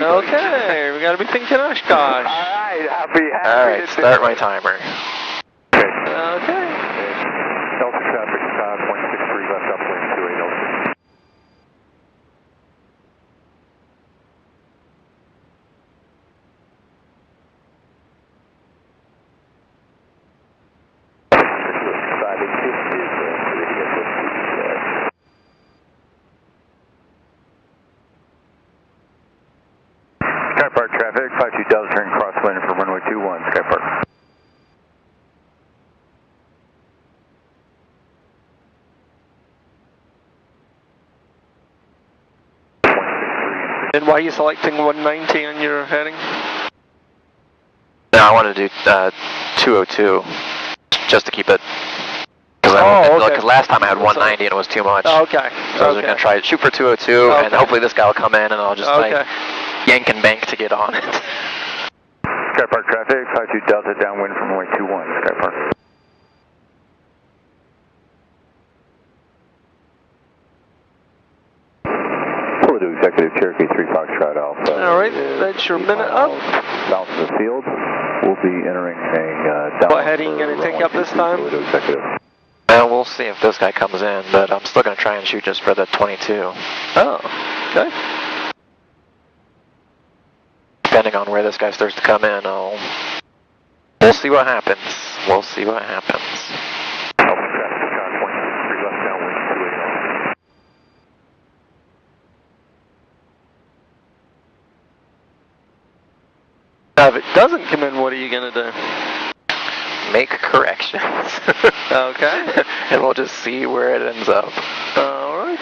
Okay, we got to be thinking Oshkosh. All right, I'll be happy. All right, start my timer. Okay. Delta traffic 163 left upwind 28 Delta. 52 Delta, turning crosswind for runway 21, Sky Park. And why are you selecting 190 on your heading? No, I wanted to do 202, just to keep it. Because last time I had 190 and it was too much. Oh, okay. So I was going to try shoot for 202, and hopefully this guy will come in, and I'll just like yank and bank to get on it. Sky Park traffic, 52 Delta, downwind from runway 21, Sky Park. We'll do Executive Cherokee 3 Foxtrot Alpha. All right, that's your minute up. South of the field, we'll be entering a down. What heading are you going to take up this time? Well, we'll see if this guy comes in, but I'm still going to try and shoot just for the 22. Oh, okay. Depending on where this guy starts to come in, we'll see what happens. We'll see what happens. Now, if it doesn't come in, what are you going to do? Make corrections. Okay. And we'll just see where it ends up. Alright.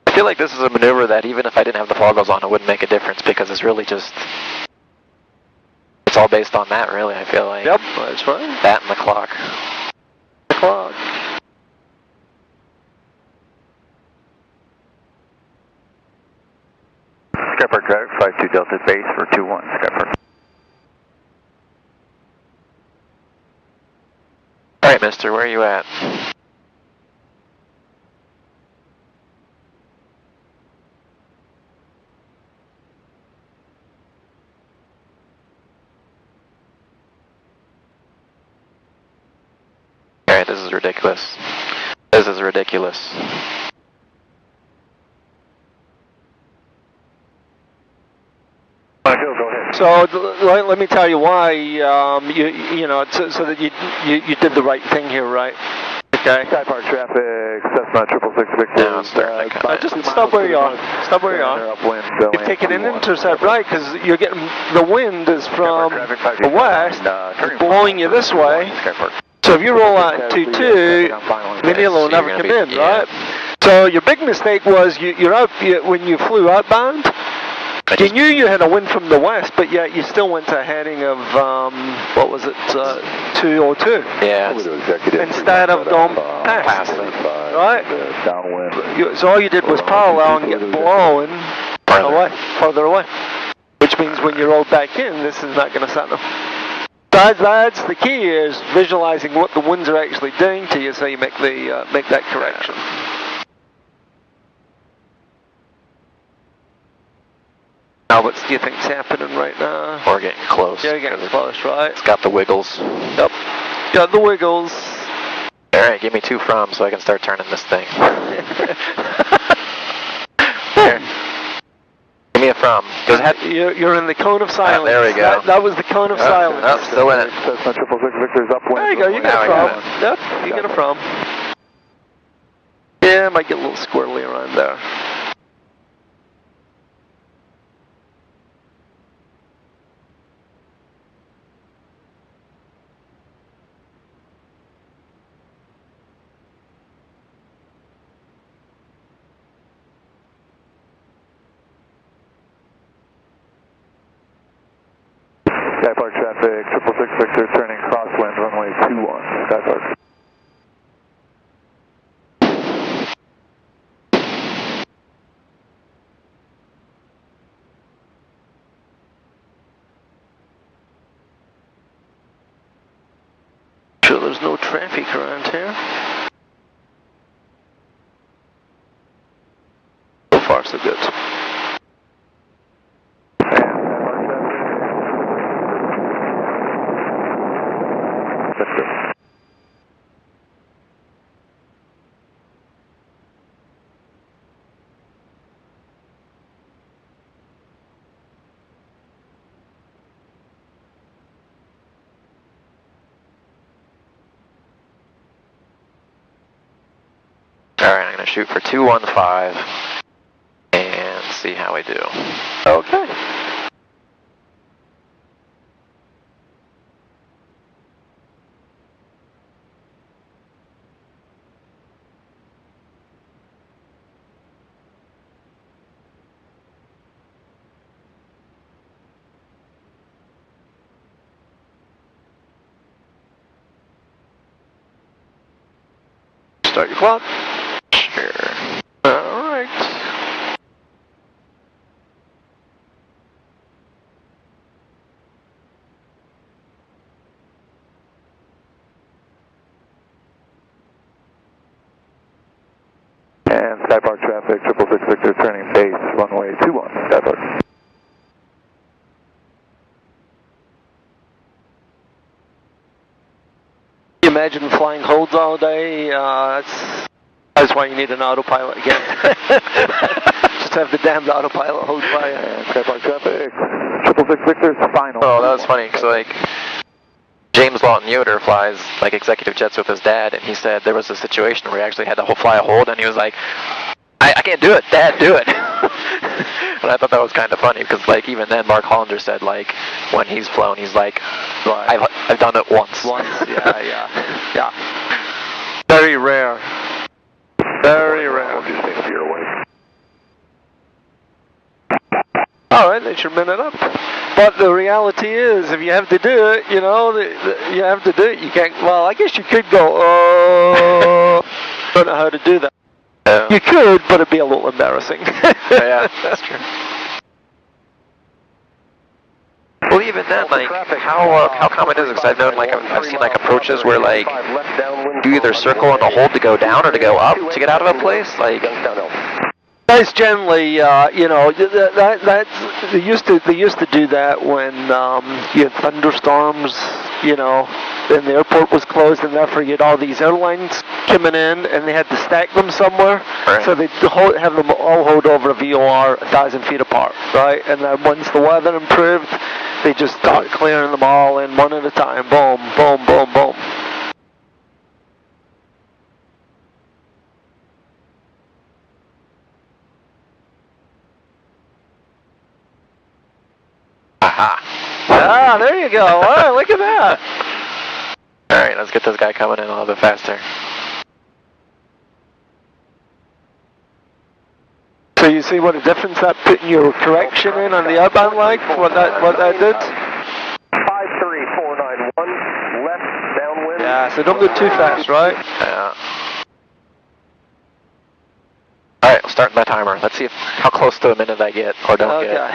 I feel like this is a maneuver that even if I didn't have the foggles on, it wouldn't make a difference because it's really just... It's all based on that, really, I feel like. Yep, that's right. That and the clock. The clock. Sky Park traffic, 52 Delta base for 21, Sky Park. Alright, mister, where are you at? Alright, this is ridiculous. This is ridiculous. So let me tell you why. You know, so that you did the right thing here, right? Okay. Sky Park traffic, Cessna 666 Victor. Now it's starting to come. Just stop where you are. Stop where you are. You've taken an intercept, right? Because you're getting the wind is from the west, blowing you this way. So if you roll out at 22, Vinny will never come in, right? So your big mistake was you're out when you flew outbound. You knew you had a wind from the west, but yet you still went to a heading of, what was it, 202? Yeah. Instead of going past it, right? Downwind. So all you did was parallel and get blown further away. Which means when you roll back in, this is not going to settle. That's the key, is visualizing what the winds are actually doing to you so you make that correction. Now, what do you think's happening right now? We're getting close. Yeah, you're getting close, right? It's got the wiggles. Yep. Got the wiggles. Alright, give me 2 from so I can start turning this thing. Here. Give me a from. You're in the cone of silence. There we go. That was the cone of silence. Oh, still in it. Cessna 666 Victor's upwind. There you go, you got a from. Yep, you got a from. Yeah, it might get a little squirrely around there. Sky Park traffic, 666 Victor, turning crosswind, runway 21, Sky Park. Sure there's no traffic around here. So far so good. Alright, I'm going to shoot for 215 and see how we do. Okay. Start your clock. Sure. Alright. And Sky Park traffic, 666 Victor, turning base, runway 21, Sky Park. You imagine flying holds all day? That's why you need an autopilot again. Just have the damned autopilot hold fire. And Sky Park traffic, 666 Victor's final. Oh, that was funny, because like, James Lawton Yoder flies like executive jets with his dad, and he said there was a situation where he actually had to fly a hold, and he was like, I can't do it, Dad, do it. And I thought that was kind of funny, because like even then Mark Hollander said like when he's flown, he's like, I've done it once. Yeah. Very rare. Very rare. Alright, that's your minute up. But the reality is, if you have to do it, you know, you have to do it. You can't, well, I guess you could go, oh, don't know how to do that. You could, but it'd be a little embarrassing. Yeah, that's true. Well, even then, like, how common is it? Because I've known, like, I've seen, like, approaches where, like, you either circle and hold to go down or to go up to get out of a place, like... That's generally, you know, they used to do that when you had thunderstorms, you know, and the airport was closed, and therefore you had all these airlines coming in, and they had to stack them somewhere. Right. So they'd have them all hold over a VOR 1,000 feet apart, right? And then once the weather improved, they just start clearing them all in one at a time. Boom, boom, boom, boom. Aha. Ah, there you go. All right, look at that. All right, let's get this guy coming in a little bit faster. So you see what a difference that putting your correction in on the outbound leg, what that did? 53491, left downwind. Yeah, so don't go too fast, right? Yeah. All right, I'm starting my timer. Let's see how close to a minute I get or don't get. Okay.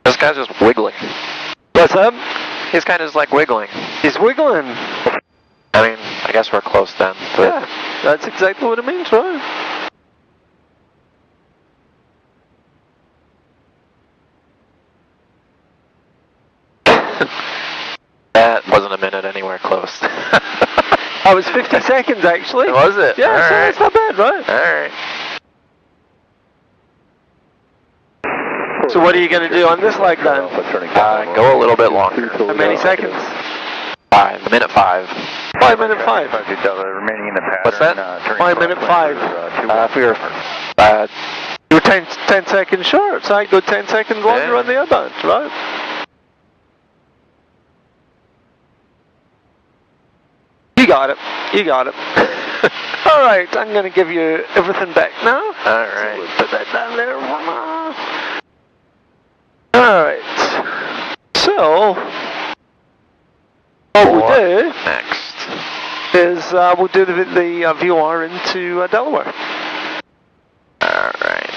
This guy's just wiggling. What's up? He's kind of just like wiggling. He's wiggling. I mean, I guess we're close then. But Yeah, that's exactly what it means, right? That wasn't a minute anywhere close. Oh, it was 50 seconds actually. Was it? Yeah, All so right. that's not bad, right? Alright. So what are you going to do on this leg then? Go a little bit longer. How many seconds? 5. Minute 5. 5 minute 5. Remaining in the pattern. What's that? 5 minute 5. If we were... You were 10 seconds short, so I go 10 seconds longer Yeah. on the outbound, right? You got it. You got it. All right, I'm going to give you everything back now. All right. Put that down there. All right. So, what we'll do Next. is we'll do the VOR into Delaware, All right.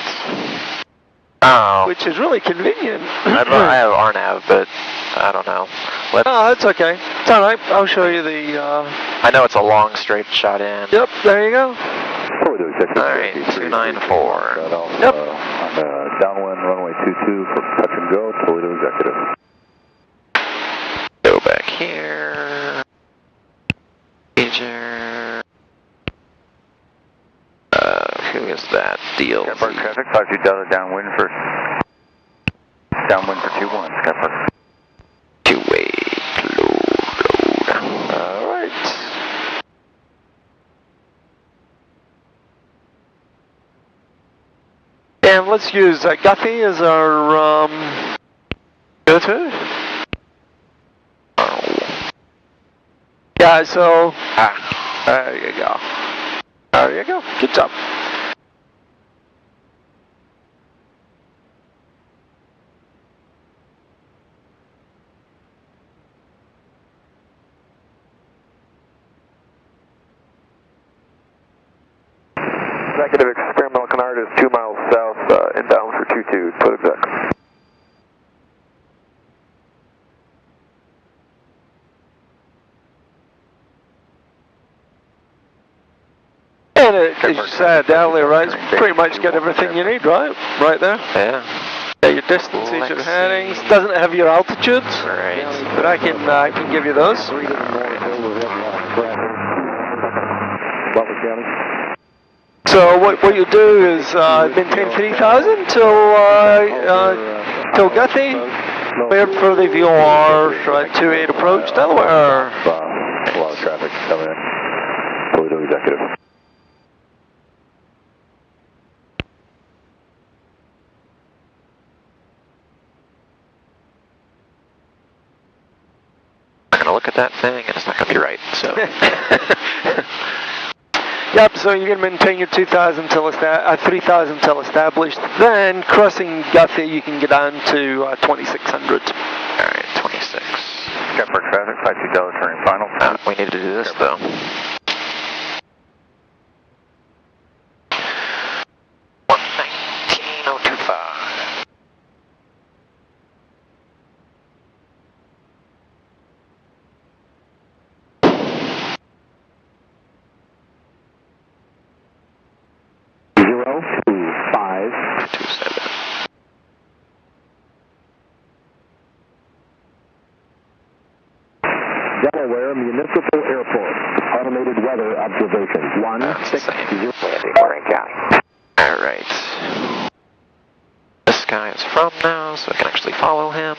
Oh. which is really convenient. I have RNAV, but I don't know. Oh, that's okay. It's all right. I'll show you the. I know it's a long straight shot in. Yep, there you go. Alright, 294. Yep. On downwind runway 22 for touch and go, Toledo Executive. Go back here. Pager. Who is that deal? Skypark traffic, 52 Delta downwind for 21. Skypark. Two-way load. Alright. And let's use Guthrie as our go-to. Yeah, so there you go. There you go. Good job. Executive experimental canard is 2 miles south, inbound for 22, put exec. And as you said earlier, right, it's pretty much got everything you need, right? Right there. Yeah. Yeah, your distances, your headings. Doesn't have your altitudes, Right. but I can give you those. So what you do is maintain 3,000 till Guthrie, cleared for the VOR, 28 approach, Delaware. A lot of traffic coming in. Toledo Executive. I'm gonna look at that thing and it's not gonna be right, so. Yep, so you're going to maintain your 2,000 till 3,000 till established. Then crossing Guthrie, you can get down to 2,600. Alright, 26. Skypark traffic, 52 Delta turning final. We need to do this though. Delaware Municipal Airport. Automated weather observation. 160. Warren County. Alright. This guy is from now, so I can actually follow him.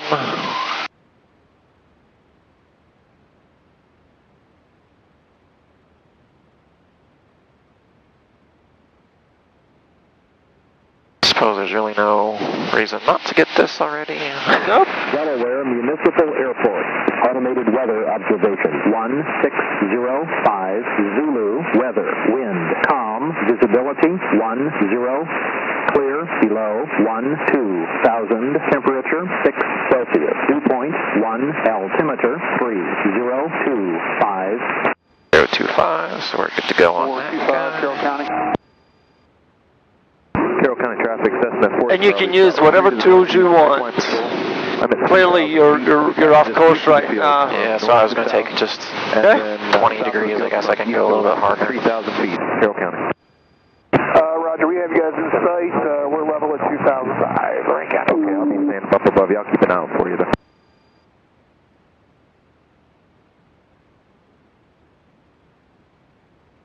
Suppose there's really no reason not to get this already. Nope. Delaware Municipal Airport. Automated weather observation. 1605 Zulu. Weather. Wind. Calm. Visibility 10. Clear. Below 12,000. Temperature 6 Celsius. Dew point 1. Altimeter 3025. 025, so we're good to go on that guy. Carroll County. Carroll County traffic, Cessna 4. And you can use whatever tools you want. Clearly, you're off course right now. Yeah, so I was going to take just 20 degrees. I guess I can go a little bit harder. 3,000 feet, Carroll County. Roger, we have you guys in sight. We're level at 2,005. Okay, I'll be standing up above you. I'll keep an eye out for you though.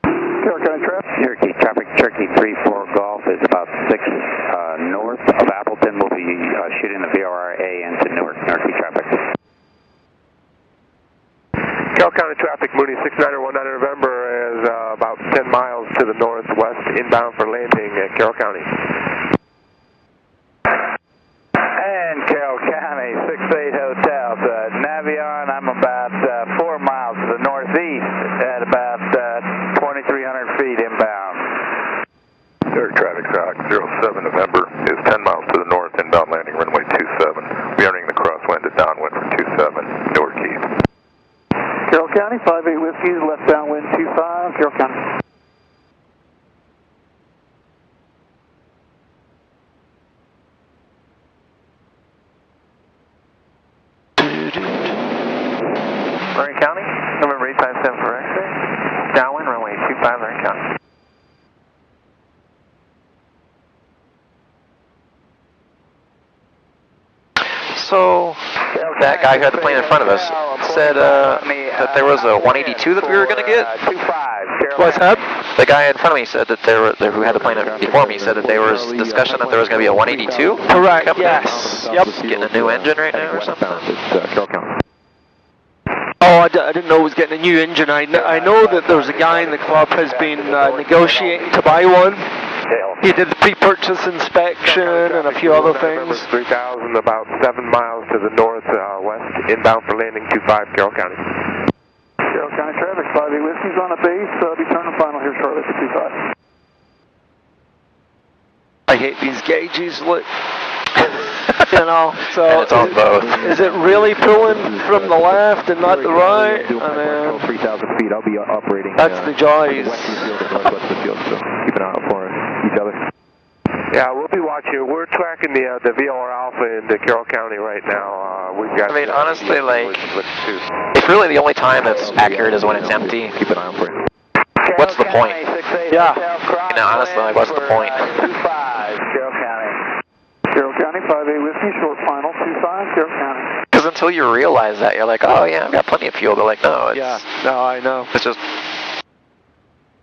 Carroll County traffic. Cherokee traffic, Cherokee 3-4 Golf is about 6 north of Appleton. We'll be shooting the VRA into Newark. Cherokee traffic. Carroll County traffic, Mooney 6919 November is about 10 miles to the northwest, inbound for landing at Carroll County. And Carroll County, 68 Hotel to Navion. I'm about 4 miles to the northeast at about 2,300 feet inbound. Air traffic track 07 November is 10 miles to the north, inbound landing runway 27. We are entering the crosswind at downwind for 27, Newark Key. Carroll County, 58 Whiskey, left downwind 25, Carroll County. Lorraine County, November 857 for X-ray. Downwind, runway 25, Lorraine County. So, that guy who had the plane in front of us said that there was a 182 that we were going to get. What's that? The guy in front of me said that who had the plane before me said that there was discussion that there was going to be a 182. Correct, yes. Yep. Getting a new engine right now or something. Oh, I didn't know it was getting a new engine. I know that there's a guy in the club has been negotiating to buy one. He did the pre-purchase inspection and a few other things. 3000, about 7 miles to the northwest, inbound for landing 25, Carroll County. Carroll County traffic, 58 Whiskey's on a base. Be turning final here shortly for 25. I hate these gauges. Look. You know, so and it's on both. Is it really pulling from the left and not the right? I mean, 3,000 feet. I'll be operating. That's the joys. West of the field and northwest of the field, so keep an eye out for each other. Yeah, we'll be watching. We're tracking the VLR Alpha into Carroll County right now. We've got. I mean, honestly, like, it's really the only time that's accurate is when it's empty. Keep an eye out for you. What's the point? Yeah. You know, honestly, like, what's the point? 25, Carroll County. Carroll County, 58 Whiskey, short final, 25, Carroll County. Because until you realize that, you're like, oh yeah, I've got plenty of fuel. But like, no, it's, Yeah, no, I know. it's just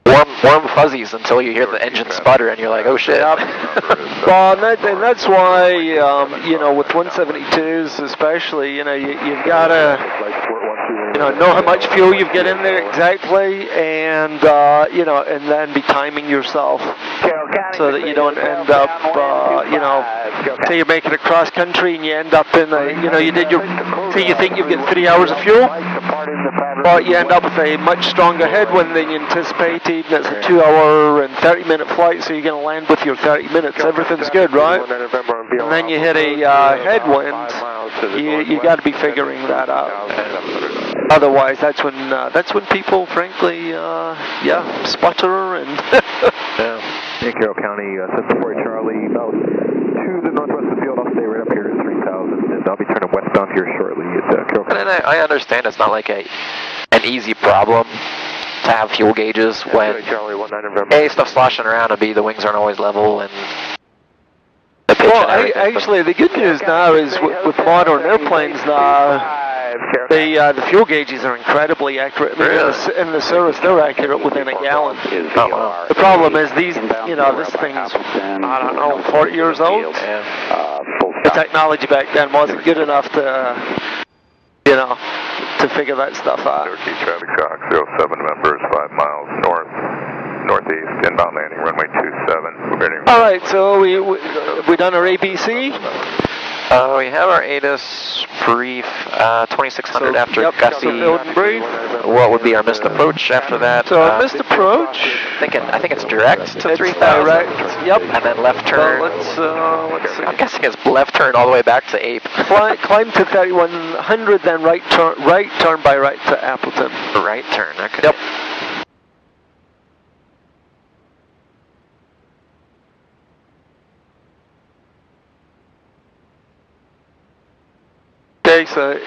warm fuzzies until you hear the engine sputter and you're like, oh shit. Well, and that's why, you know, with 172s especially, you know, you've got to, you know how much fuel you get in there exactly, and, you know, and then be timing yourself so that you don't end up, you know, say you're making it cross country and you end up in a, you know, say you think you get 3 hours of fuel, but you end up with a much stronger headwind than you anticipated, and it's a 2 hour and 30-minute flight, so you're going to land with your 30 minutes. Everything's good, right? And then you hit a headwind, you got to be figuring that out. Otherwise, that's when people, frankly, yeah, sputter and. In Carroll County, Sesame Charlie, about to the northwest of the field. I'll stay right up here at 3,000, and I'll be turning westbound here shortly at Carroll County. And I understand it's not like an easy problem to have fuel gauges when A, stuff's sloshing around, and B, the wings aren't always level, and the pitch Well, and everything, actually, the good news now is with modern airplanes now, the fuel gauges are incredibly accurate. I mean, in the service, they're accurate within a gallon. Oh, wow. The problem is these, you know, this thing's, I don't know, 40 years old. The technology back then wasn't good enough to, you know, to figure that stuff out. Cherokee traffic shock 07 members 5 miles northeast, inbound landing runway 27. All right, so we done our ABC. We have our ATIS brief, 2600 after Gussie. What would be our missed approach after that? So our missed approach. I think it's direct to 3,000. Direct. Yep. And then left turn. Well, let's see. I'm guessing it's left turn all the way back to Ape. Climb to 3100, then right turn by right to Appleton. Right turn. Okay. Yep. Okay, so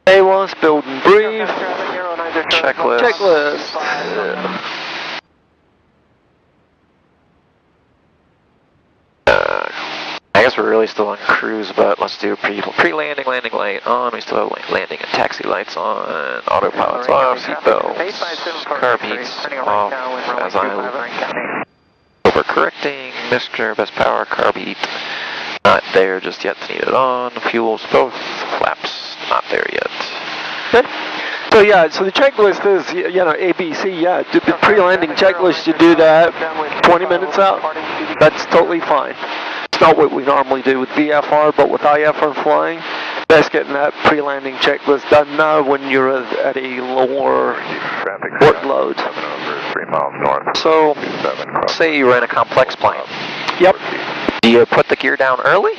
AWAS, build and brief, checklist. I guess we're really still on cruise, but let's do pre-landing, landing light on. We still have landing and taxi lights on, autopilot's off, seatbelts, carb heats off, as I'm overcorrecting, Mr. Best Power, carb heat. Not there just yet, need it on. Fuels both, flaps not there yet. Okay. So yeah, so the checklist is, you know, ABC, yeah, the pre-landing checklist, you do that 20 minutes out, that's totally fine. It's not what we normally do with VFR, but with IFR flying, best getting that pre-landing checklist done now when you're at a lower workload. 3 miles north. So, say you were in a complex plane. Yep. Do you put the gear down early?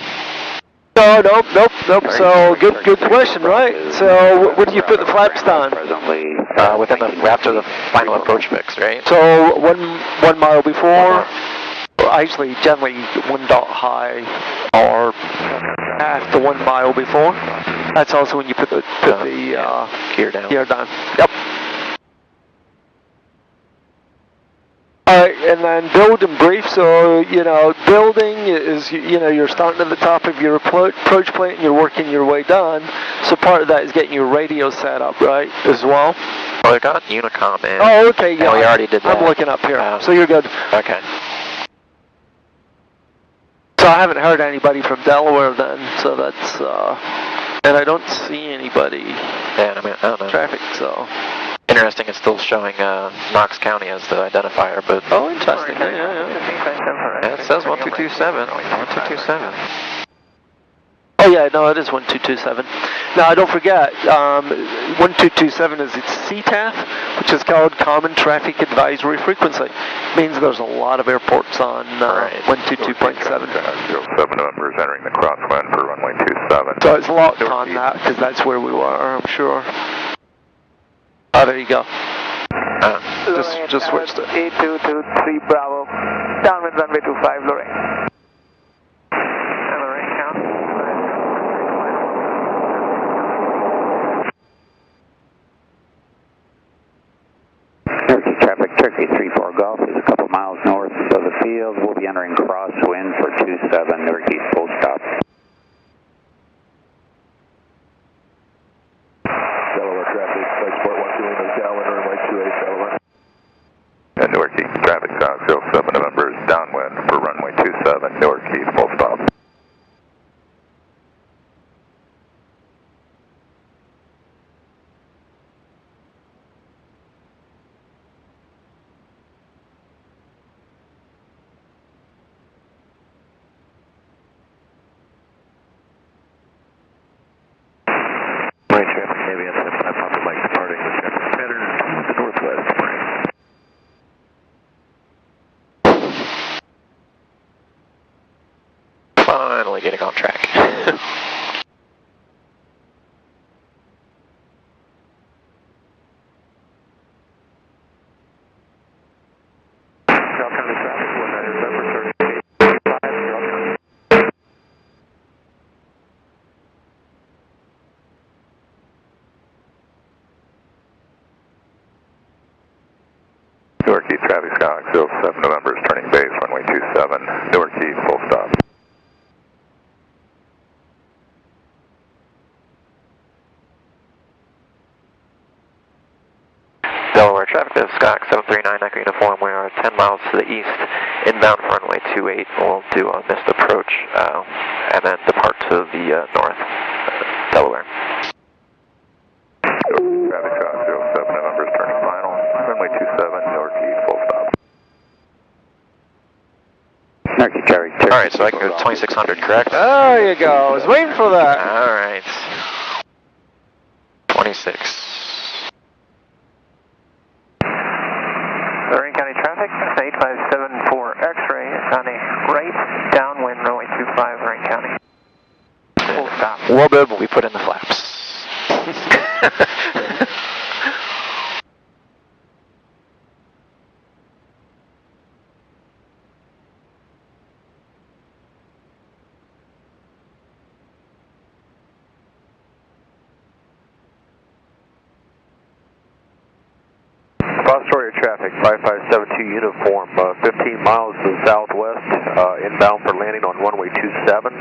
No, nope. So good question, right? So when do you put the flaps down? After the final approach fix, right? So 1 mile before, actually generally 1 dot high or half the 1 mile before. That's also when you put the gear down. Gear down. Yep. All right, and then build and brief. So, you know, building is, you know, you're starting at the top of your approach plate and you're working your way down. So part of that is getting your radio set up, right, as well? Oh, we got Unicom in. Oh, okay, yeah. We already did that. I'm looking up here. So you're good. Okay. So I haven't heard anybody from Delaware then, so that's, and I don't see anybody. Yeah, I mean, I don't know. Traffic, so. Interesting, it's still showing Knox County as the identifier, but... Oh, interesting. Yeah. Yeah, it says 1227. 1227. Oh yeah, no, it is 1227. Now, don't forget, 1227 is its CTAF, which is called Common Traffic Advisory Frequency. Means there's a lot of airports on 122.7. 07 November is entering the crosswind for runway 27. So it's locked on that, because that's where we were, I'm sure. Oh, there you go. Just switched it. 8223 Bravo, downwind runway 25, Lorraine. Lorraine count. Traffic, Turkey 34 Golf is a couple miles north of the field. We'll be entering crosswind for 27, northeast full stop. Delaware traffic, Sport 128 is downwind, runway 28, Delaware. And Newark East traffic, South 07 November is downwind for runway 27, Newark East, full stop. Finally getting on track. Newark East traffic, Skyhawk 07 November is turning base, runway 27, Newark East, full stop. Delaware traffic, this is Skyhawk 739 Echo Uniform. We are 10 miles to the east, inbound for runway 28. We'll do a missed approach and then depart to the north, Delaware. Traffic, Skyhawk 07 November is turning final, runway 27, Newark East, full stop. Alright, so I can go 2600, correct? There you go. I was waiting for that. Alright. 26. Lorraine County traffic, 8574 X-ray is on a right downwind runway 25, Lorraine County. Full stop. Well, good, we put in the flaps. Fostoria traffic, 5572 uniform, 15 miles to the southwest, inbound for landing on runway 27,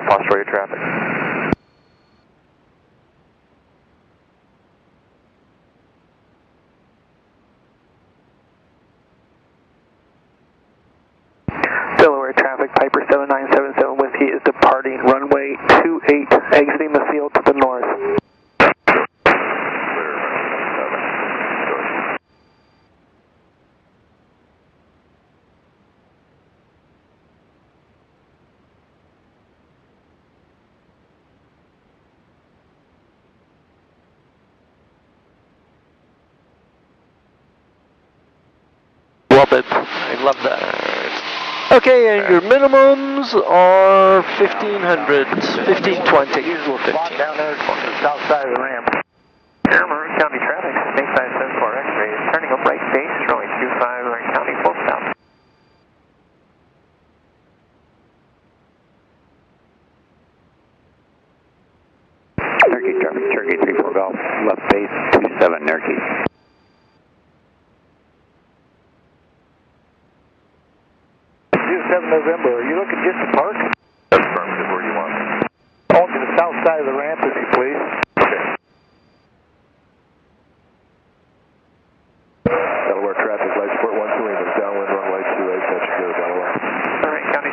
Fostoria traffic. Delaware traffic, Piper 7977 Whiskey is departing runway 28, exiting the field to the north. Well, babe, I love that. Okay, and your minimums are 1500, 1520. Usual spot down there on the south side of the ramp. Maroon County traffic, 8574 X-ray is turning up right base, runway 25, Lorraine County, full stop. Narkey traffic, Cherokee 34 Golf, left base 27 Narkey. November, are you looking just to park? That's affirmative. Where do you want? On to the south side of the ramp, if you please. Delaware traffic, light support 12 Lima, downwind runway 28, that should go to Delaware. All right, County.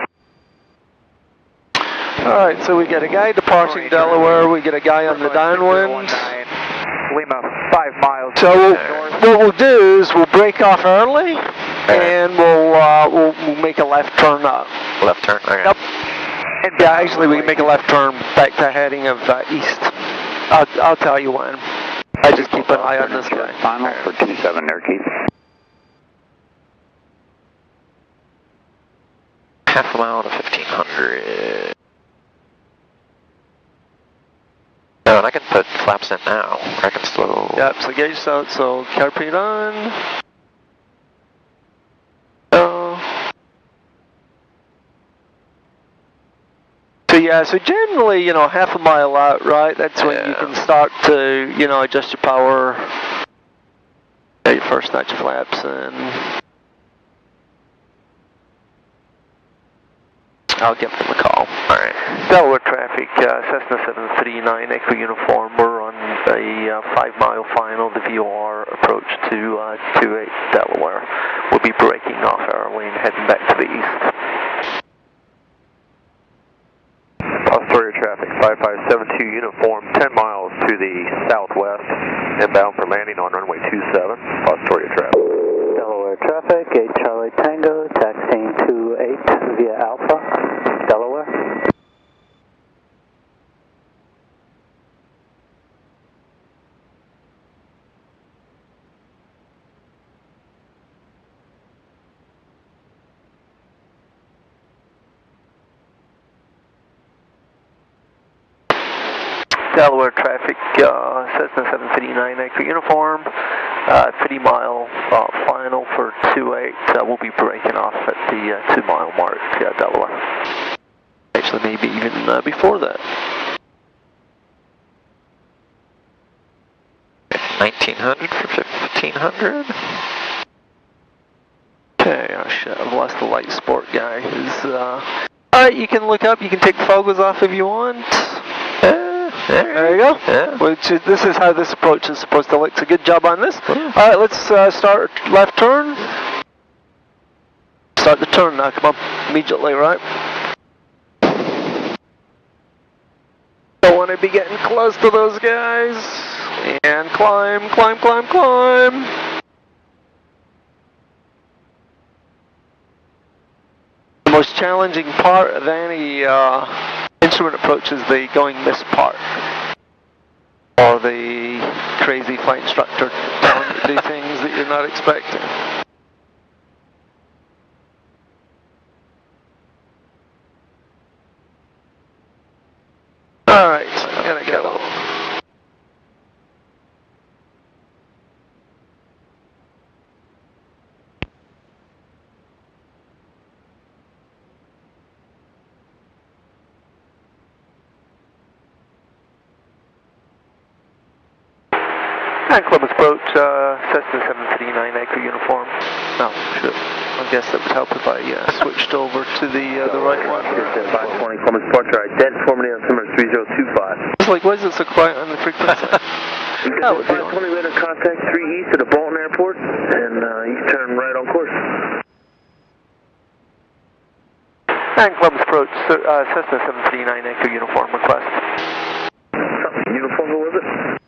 All right, so we get a guy departing Delaware, we get a guy on the downwind. Lima, 5 miles. So what we'll do is we'll break off early, and we'll make a left turn up. Left turn? Okay. Yep. And yeah, actually we can make a left turn back to heading of east. I'll tell you when. I just keep an eye on this guy. Final for 27 Narkey. Half a mile to 1500. No, and I can put flaps in now. I can slow. Yep, so gauge out, so carpet on. So yeah, so generally, half a mile out, right? That's when you can start to, adjust your power. Get your first notch of flaps in. I'll give them a call. Alright. Delaware traffic, Cessna 739, Echo Uniform. We're on a 5 mile final, the VOR approach to 28 Delaware. We'll be breaking off early and heading back to the east. Astoria traffic, 5572 Uniform, 10 miles to the southwest, inbound for landing on runway 27, Astoria traffic. Delaware traffic, 8 Charlie Tango, taxiing 28 via Alpha, Delaware. Delaware traffic, Cessna 739, Echo Uniform, 30 mile final for 28. We'll be breaking off at the 2 mile mark, Delaware. Actually, maybe even before that. 1900 for 1500. Okay, oh shit, I've lost the light sport guy. Alright, you can look up, you can take the foggles off if you want. There you go. Yeah. This is how this approach is supposed to look. It's a good job on this. Alright, let's start left turn. Start the turn now, come on. Immediately, right? Don't want to be getting close to those guys. And climb, climb, climb, climb. The most challenging part of any instrument approach is the going miss part. Or the crazy flight instructor telling you to do things that you're not expecting. Alright, I'm gonna go. And Columbus approach, Cessna 739, Echo Uniform. Oh, shit. I guess that would help if I switched over to the right one. 520 Columbus departure, identity formative number 3025. It's like, why is it so quiet on the frequency? That would be 520 radar contact 3 east at the Bolton Airport, and you turn right on course. And Columbus approach, Cessna 739, Echo Uniform request. Uniform, what was it?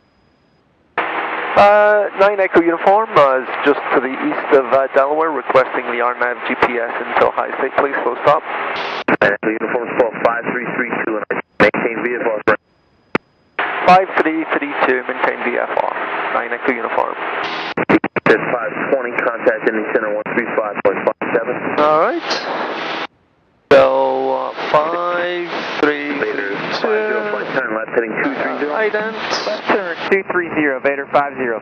9 Echo Uniform is just to the east of Delaware, requesting the RNAV GPS until high state. Please slow stop. 9 Echo Uniform, spell 5332, and I maintain VFR. 5332, maintain VFR. 9 Echo Uniform. That's 520, contact ending center 135.57. Alright. So, 5332. Turn left heading 230. Ident. Left turn 230, Vader 50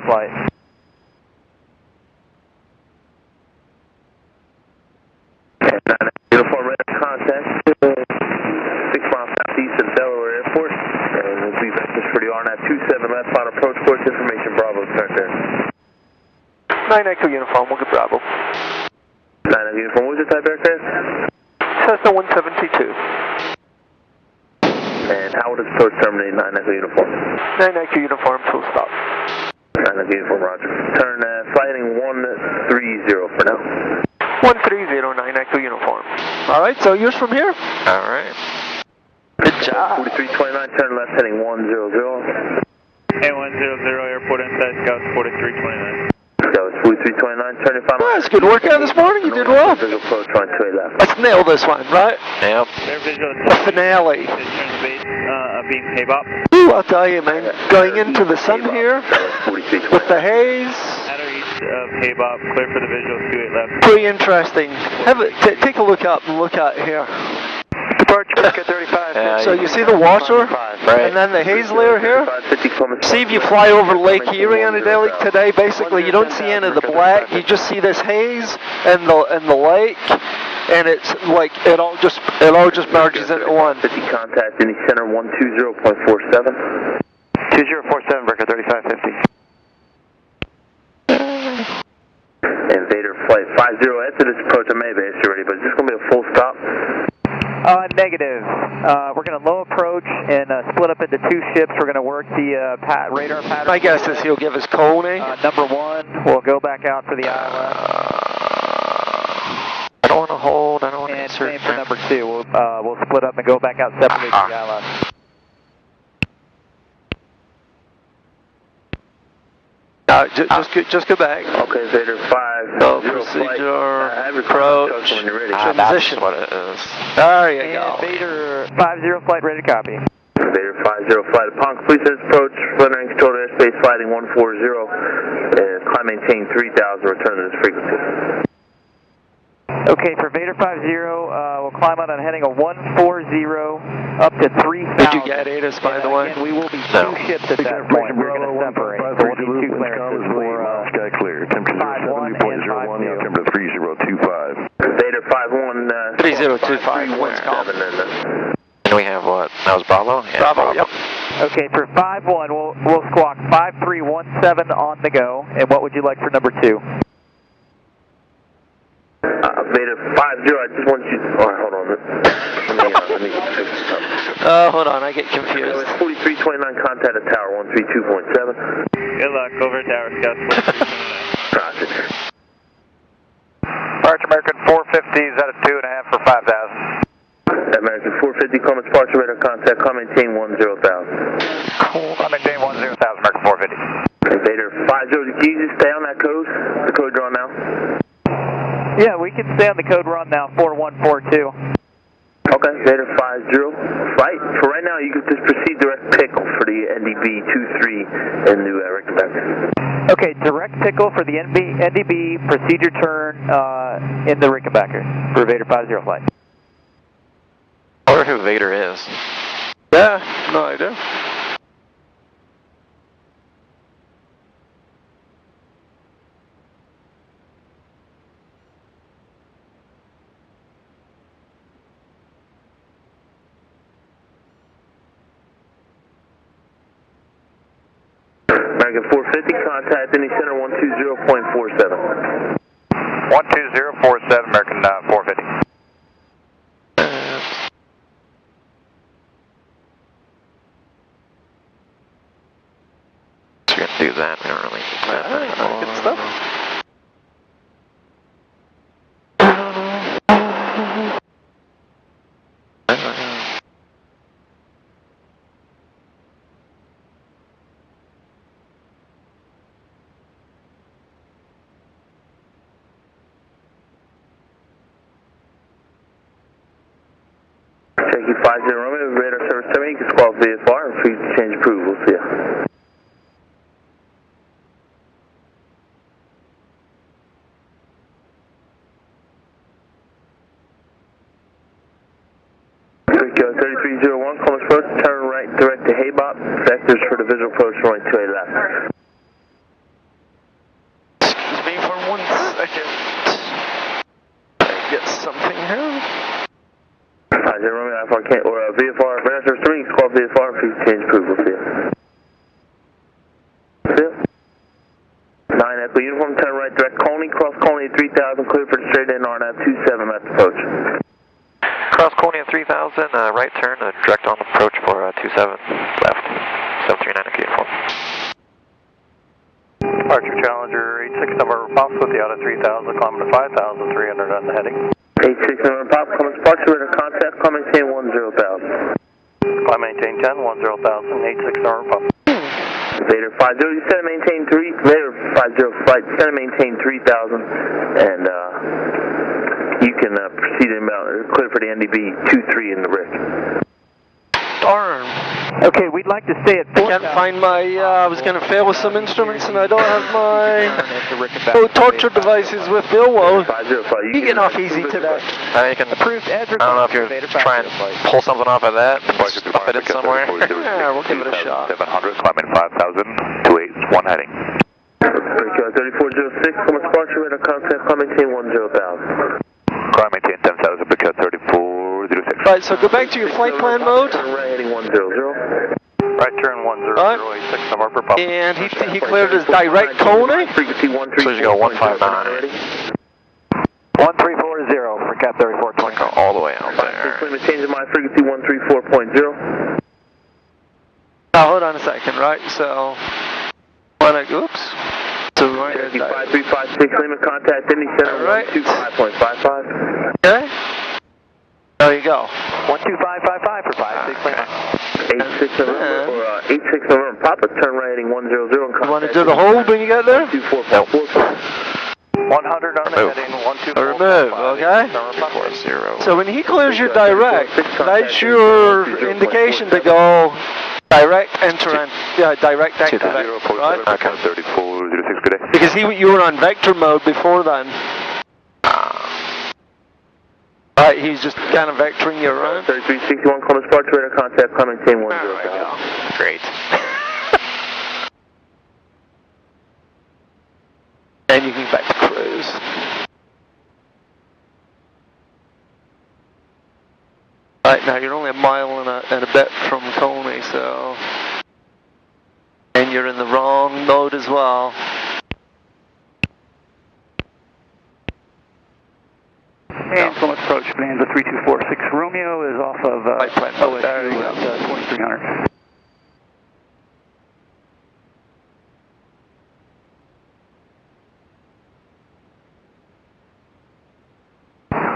flight. Uniform radar contact 6 miles southeast of Delaware Airport, and we'll be back to for the RNAV 27 left final approach course information, Bravo, start there. 9 Echo Uniform, we'll get Bravo. 9 Echo Uniform, what was your type aircraft? Cessna 172. And how would this approach terminate 9 Echo Uniform? 9 Echo Uniform, full stop. 9 Echo Uniform, roger. Turn flight heading 130 for now. 130, 9 Echo Uniform. All right, so yours from here? All right. Good job. 4329, turn left heading 100. Hey, 100, airport inside, Scout 4329. Scout 4329, turn your final. Well, that's good work out this morning. You did well. Visual approach, runway 28 left. Let's nail this one, right? Yep. Air visual. The finale. Turn the base, beam K-Bop. Ooh, I'll tell you, man. Going into the sun here with the haze. At or east of K-Bop, clear for the visual, 28 left. Pretty interesting. Take a look up and look at here. Departure America 35. So you see the water, and then the haze layer here? See if you fly over Lake Erie on a daily today, basically you don't see any of the black, you just see this haze and the lake, and it's like it all just merges into one. 50 contact in the center 120.47. 2047 America 3550. Invader flight 50, after this approach I may have asked you already, but is this going to be a full stop? Negative. We're going to low approach and split up into two ships. We're going to work the radar pattern. My guess is he'll give us Coney. Number one, we'll go back out for the ILS. I don't want to hold, I don't want to And insert. same for number two. We'll split up and go back out separately for the ILS. Just go back. Okay, Invader 5. No procedure, approach, when you're ready. transition. That's what it is. There you go. Invader 50 flight ready to copy. Invader 50 flight upon completion of this approach, entering controlled airspace, flighting 140, and climb maintain 3000, return to this frequency. Okay, for Vader 50, we'll climb out on heading a 140 up to 3000. Did you get ATIS, by the way? Again, we will be two ships at that point. We're going to separate. So we'll do two clearances for Sky clear. Temperature 70.01, temperature 3025. Vader 51. 3025, wind's calm. And we have what? That was Bravo? Yeah, Bravo, yep. Okay, for 51, we'll squawk 5317 on the go. And what would you like for number two? Vader 50, I just want you. Alright, hold on. Let me fix this up. Hold on, I get confused. 4329, contact at tower 132.7. Good luck, over tower, Scout 4329. Roger. Departure American 450 is at a 2.5 for 5,000. American 450, call departure radar contact, call maintain 10,000. Call maintain 10,000, American 450. Vader 50, can you just stay on that code? The code drawn now? Yeah, we can stay on the code run now, 4142. Okay, Vader 50, flight. For right now, you can just proceed direct pickle for the NDB 23 in New Rickenbacker. Okay, direct pickle for the NDB, procedure turn in the Rickenbacker for Vader 50 flight. I wonder who Vader is. Yeah, no idea. American 450, contact any center 120.47. 12047, American 450. So you're going to do that, we don't really need that. Good stuff. Thank you, 50 Romeo, radar service terminal, you can squawk VFR and please change approval, see ya. Tokyo 3301, Columbus approach, turn right direct to Haybop, vectors for the visual approach, runway 28 left. Excuse me for 1 second. Get something here. 50 Romeo, Alpha, or VFR, radar service terminal, you can squawk VFR and please change approval, see ya. Echo Uniform, turn right direct Coney, cross Coney at 3000, clear for the straight in RNAV 27 left approach. Cross Coney at 3000, right turn, direct on approach for 27 left, 739 Echo Uniform. Departure Challenger 86 number Pop with the out of 3000, climb to 5300 on the heading. 86 number Pop, Columbus departure, radar contact, climb maintain 10,000. Climb maintain 10, 10,000, 86 number Pop. Vader 50, you set and maintain 3, Vader 50 flight, set and maintain 3000, and you can proceed inbound, clear for the NDB 23 in the RIC. Darn. Okay, we'd like to stay at 4,000. Can't find my, I was going to fail with some instruments and I don't have my torture devices with me. Oh well, you getting off easy today. You can, Approved as I don't know if you're trying to pull something off of that, stuff it in somewhere. Yeah, we'll give it a shot. 700, climbing 5,000, 281 heading. 3406, Columbus departure, radar contact, climb maintain 10,000. Climb maintain 10,000, big cat 3406. Right, so go back to your flight plan mode. Turn right heading 100. Right turn 10, Right. 86 number per Pop. And he cleared his direct Coney. Frequency 134. So you go 159. 1340 for Cat 3420. Go all the way out there. Limit change of my frequency 134.0. Now hold on a second, right? So, oops. So we're going to 5356, limit contact, Indy Center, right. 125.55. Okay. There you go. 12555 for 56. 86 November, or 86 November, Papa, turn right heading 100 and contact. You want to do the hold when you get there? 24.45. 100 on the heading, 124. Remove, okay? 40. So when he clears your direct, that's your indication to go direct enter and direct activate, right? Okay. 3406, good day. Because you were on vector mode before then. Right, he's just kind of vectoring you around. 3361, Columbus departure, radar contact, climb maintain 10,000. Great. And you can get back to cruise. Right, now you're only a mile and a bit from Coney, so... And you're in the wrong mode as well. And Columbus approach, Bonanza 3246 Romeo is off of OSU at 2300.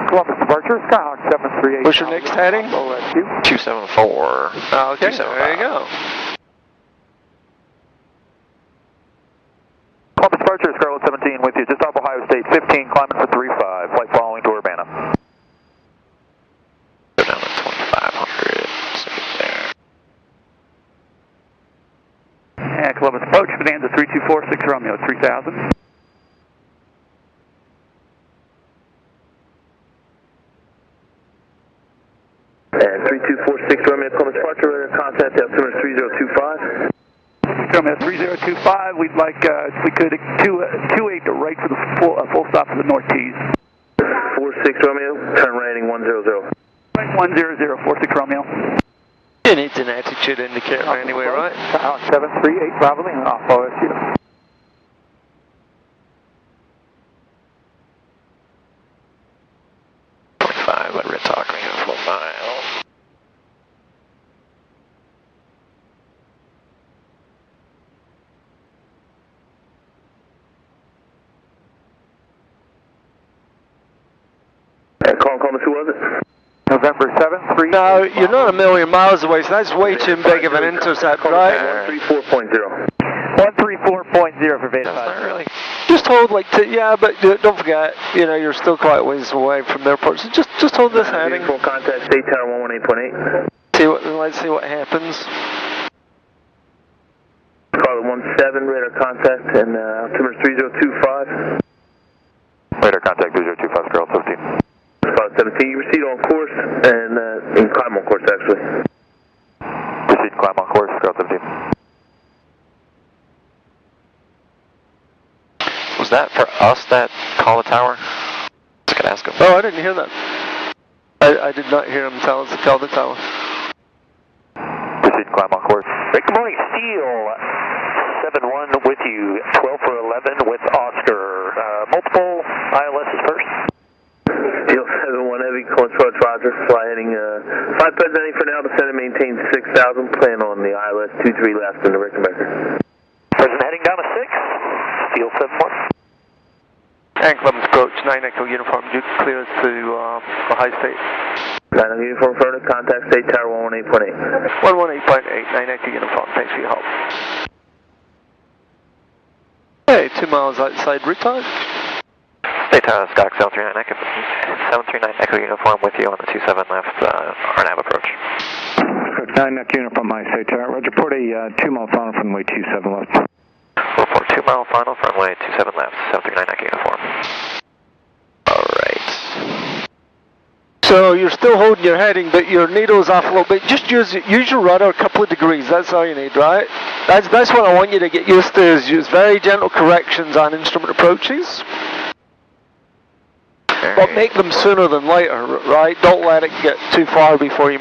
Columbus departure, Skyhawk 738. What's your next heading? OSU. 274. Oh, okay, there you go. Columbus departure, Scarlet 17 with you, just off Ohio State 15, climbing for 35, flight following to Urbana. Go down to 2500. So there. And Columbus approach, Bonanza 3246 Romeo 3000. And 3246 Romeo, Columbus departure, radar contact, altimeter 3025. Romeo 3025, we'd like, if we could, 28 to right for the full stop for the North Keys. 46 Romeo, turn right heading 100. 100, 46 Romeo. It needs an attitude indicator anyway, right? Skyhawk 738 Bravo Lima off OSU. What we're talking a full mile. And Columbus, who was it? November 7th, 3. No, you're not a million miles away, so that's way too big of an intercept, right? 134.0. 134.0 for Beta 5. Really? Just hold like, yeah, but don't forget, you're still quite a ways away from the airport, so just hold this heading. Full contact, State Tower 118.8. Let's see what happens. Scarlet 17, radar contact, and altimeter 3025. Radar contact 3025, Scarlet 17. Scarlet 17, you proceed on course, and climb on course, actually. Proceed, climb on course, Scarlet 17. Was that for us that call the tower? Just gonna ask him. Oh, I didn't hear that. I did not hear him tell us to call the tower. Proceed, climb on course. Good morning, Steel. 71 with you, 12 for 11. 7 with Oscar. Multiple ILSs first. Deal 7-1 Heavy, Coins Approach, Roger. Fly heading, flight presenting for now, descend and maintain 6,000. Plan on the ILS 23 left in the Rickenbacker. Present heading down to 6. Steel 7-1. And Clemens approach, 9 Echo Uniform, Duke clears to high state. 9 Echo Uniform, further contact state tower 118.8. 118.8, 9 Echo Uniform, thanks for your help. Okay, 2 miles outside retard. State tower, Stock 739 Echo, 739 Echo Uniform with you on the 27 left, RNAV approach. 9 Echo Uniform, my state tower. Roger, report a 2 mile final from runway 27 left. Report 2 mile final from runway 27 left, 739 Echo Uniform. Alright. So you're still holding your heading, but your needle's off a little bit. Just use your rudder a couple of degrees, that's all you need, right? That's what I want you to get used to, is use very gentle corrections on instrument approaches. But make them sooner than later, right? Don't let it get too far before you